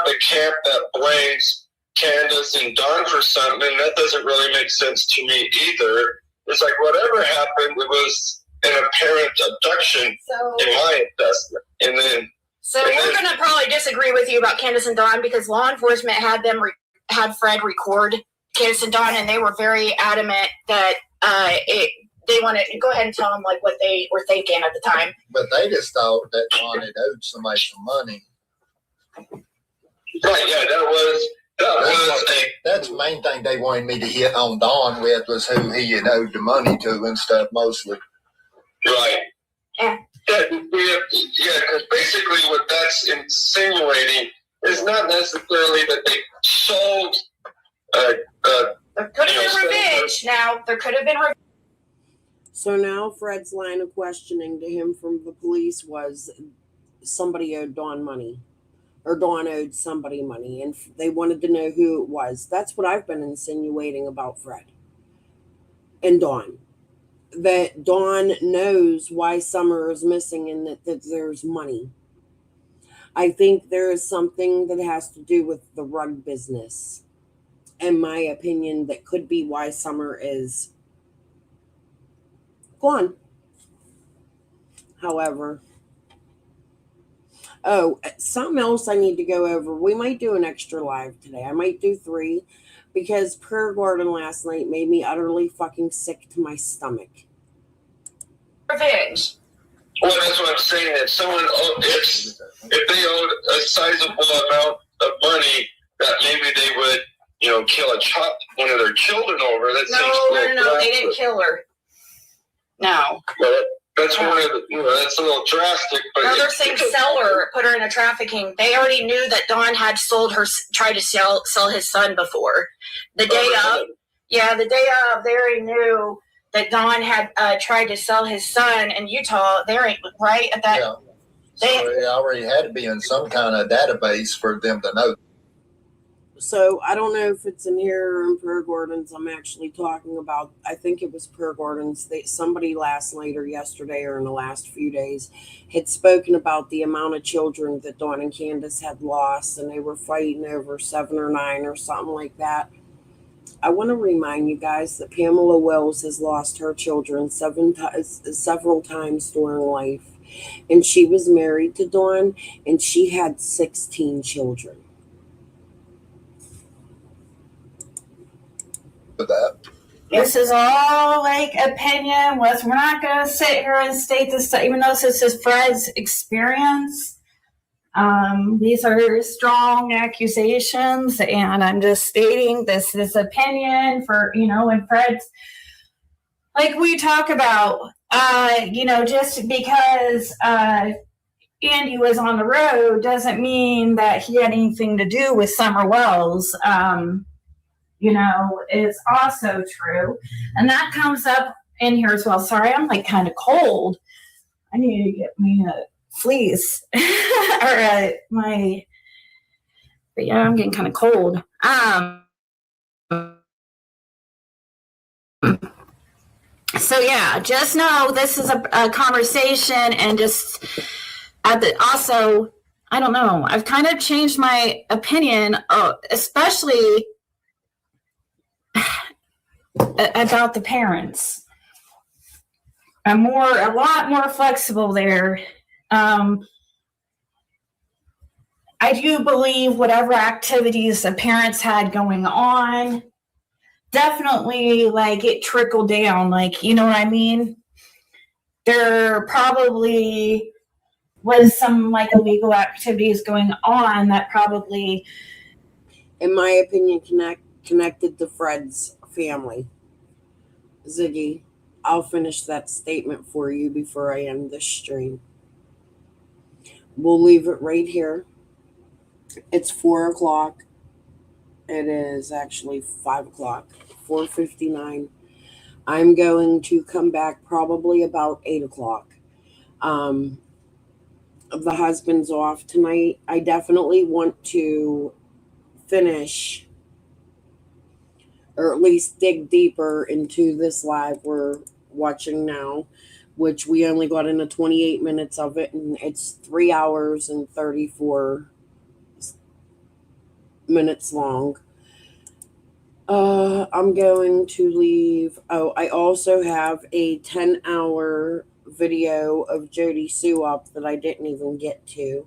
the camp that blames Candace and Don for something, and that doesn't really make sense to me either. It's like, whatever happened, it was an apparent abduction in my assessment. And then we're going to probably disagree with you about Candace and Don because law enforcement had Fred record Candace and Don, and they were very adamant that they wanted to go ahead and tell them like what they were thinking at the time. But they just thought that Don had owed somebody some money. Right, yeah, that's the main thing they wanted me to hit on Don with was who he had owed the money to and stuff mostly. Right. Yeah. Because basically what that's insinuating is not necessarily that they sold. There could have been revenge. Now, there could have been revenge. So now Fred's line of questioning to him from the police was somebody owed Dawn money. Or Dawn owed somebody money, and they wanted to know who it was. That's what I've been insinuating about Fred and Dawn. That Dawn knows why Summer is missing and that there's money. I think there is something that has to do with the rug business, in my opinion, that could be why Summer is gone. However, something else I need to go over. We might do an extra live today. I might do 3 because Prayer Garden last night made me utterly fucking sick to my stomach. Revenge. Well, that's what I'm saying. If someone, if they owed a sizable amount of money, that maybe they would, kill one of their children over. That No, they didn't kill her. No. Well, that's one of the, that's a little drastic. But no, they're saying sell her, put her in a trafficking. They already knew that Don had tried to sell his son before. The day of, they already knew that Don had tried to sell his son in Utah. They're right at that. Yeah. So it already had to be in some kind of database for them to know. So I don't know if it's in here or in Prayer Gordon's. I'm actually talking about, I think it was Prayer Gordon's. Somebody last night or yesterday or in the last few days had spoken about the amount of children that Dawn and Candace had lost, and they were fighting over 7 or 9 or something like that. I want to remind you guys that Pamela Wells has lost her children several times during life. And she was married to Dawn, and she had 16 children. For that. This is all like opinion. We're not going to sit here and state this, even though this is Fred's experience. These are strong accusations, and I'm just stating this is opinion for, and Fred's, like we talk about, just because Andy was on the road doesn't mean that he had anything to do with Summer Wells. Is also true. And that comes up in here as well. Sorry, I'm like kind of cold. I need to get me a fleece or but yeah, I'm getting kind of cold. So yeah, just know this is a conversation, and just also, I don't know, I've kind of changed my opinion, especially about the parents. I'm a lot more flexible there. I do believe whatever activities the parents had going on, definitely like it trickled down, like, you know what I mean? There probably was some like illegal activities going on that probably, in my opinion, connected to Fred's family. Ziggy, I'll finish that statement for you before I end this stream. We'll leave it right here. It's 4 o'clock. It is actually 5 o'clock, 4:59. I'm going to come back probably about 8 o'clock. The husband's off tonight. I definitely want to finish, or at least dig deeper into this live we're watching now, which we only got into 28 minutes of it, and it's 3 hours and 34 minutes long. I'm going to leave. Oh, I also have a 10-hour video of Jody Sue up that I didn't even get to,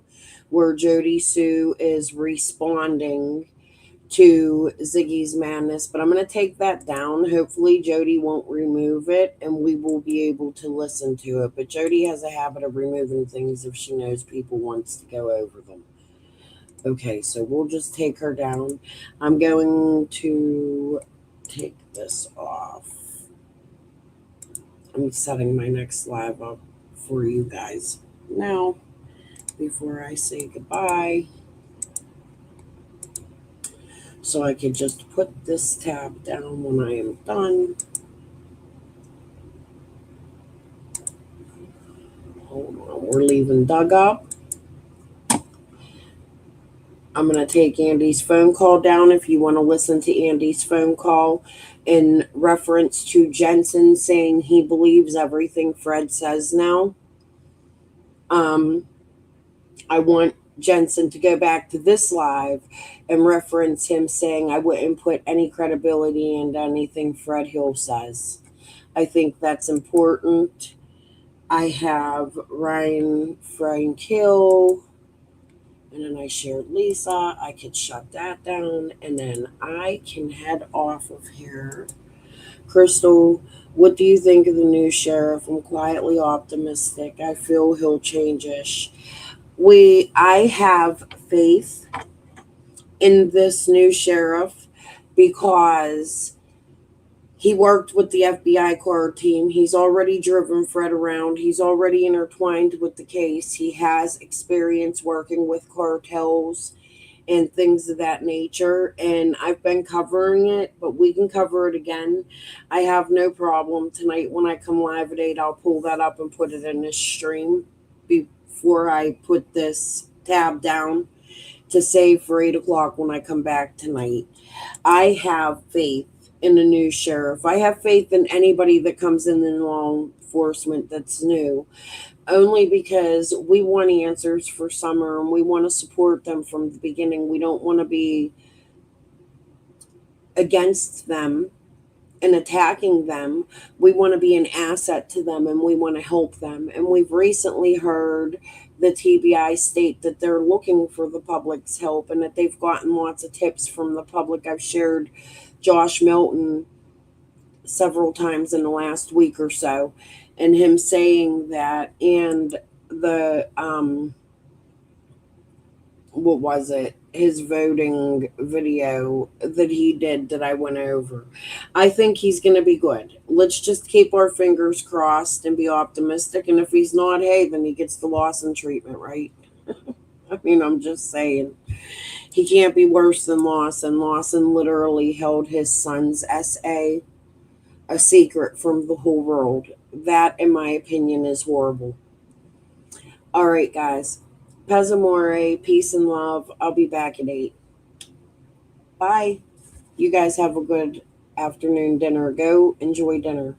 where Jody Sue is responding to Ziggy's madness, but I'm going to take that down. Hopefully Jody won't remove it and we will be able to listen to it. But Jody has a habit of removing things if she knows people wants to go over them. Okay, so we'll just take her down. I'm going to take this off. I'm setting my next live up for you guys now before I say goodbye. So I can just put this tab down when I am done. Hold on, we're leaving Doug up. I'm going to take Andy's phone call down if you want to listen to Andy's phone call in reference to Jensen saying he believes everything Fred says now. I want Jensen to go back to this live and reference him saying I wouldn't put any credibility into anything Fred Hill says. I think that's important. I have Ryan Frank Hill, and then I shared Lisa. I could shut that down, and then I can head off of here. Crystal, what do you think of the new sheriff? I'm quietly optimistic. I feel he'll change-ish. I have faith in this new sheriff because he worked with the FBI core team. He's already driven Fred around. He's already intertwined with the case. He has experience working with cartels and things of that nature. And I've been covering it, but we can cover it again. I have no problem. Tonight when I come live at 8, I'll pull that up and put it in this stream before I put this tab down. to save for 8 o'clock when I come back tonight. I have faith in the new sheriff. I have faith in anybody that comes in law enforcement that's new, only because we want answers for Summer and we want to support them from the beginning. We don't want to be against them and attacking them. We want to be an asset to them and we want to help them. And we've recently heard the TBI state that they're looking for the public's help and that they've gotten lots of tips from the public. I've shared Josh Milton several times in the last week or so, and him saying that, and the what was it, his voting video that he did that I went over. I think he's going to be good. Let's just keep our fingers crossed and be optimistic, and if he's not, hey, then he gets the Lawson treatment, right? I mean, I'm just saying, he can't be worse than Lawson. Lawson literally held his son's essay a secret from the whole world. That, in my opinion, is horrible. All right, guys. Pez amore, peace and love. I'll be back at 8. Bye. You guys have a good afternoon dinner. Go enjoy dinner.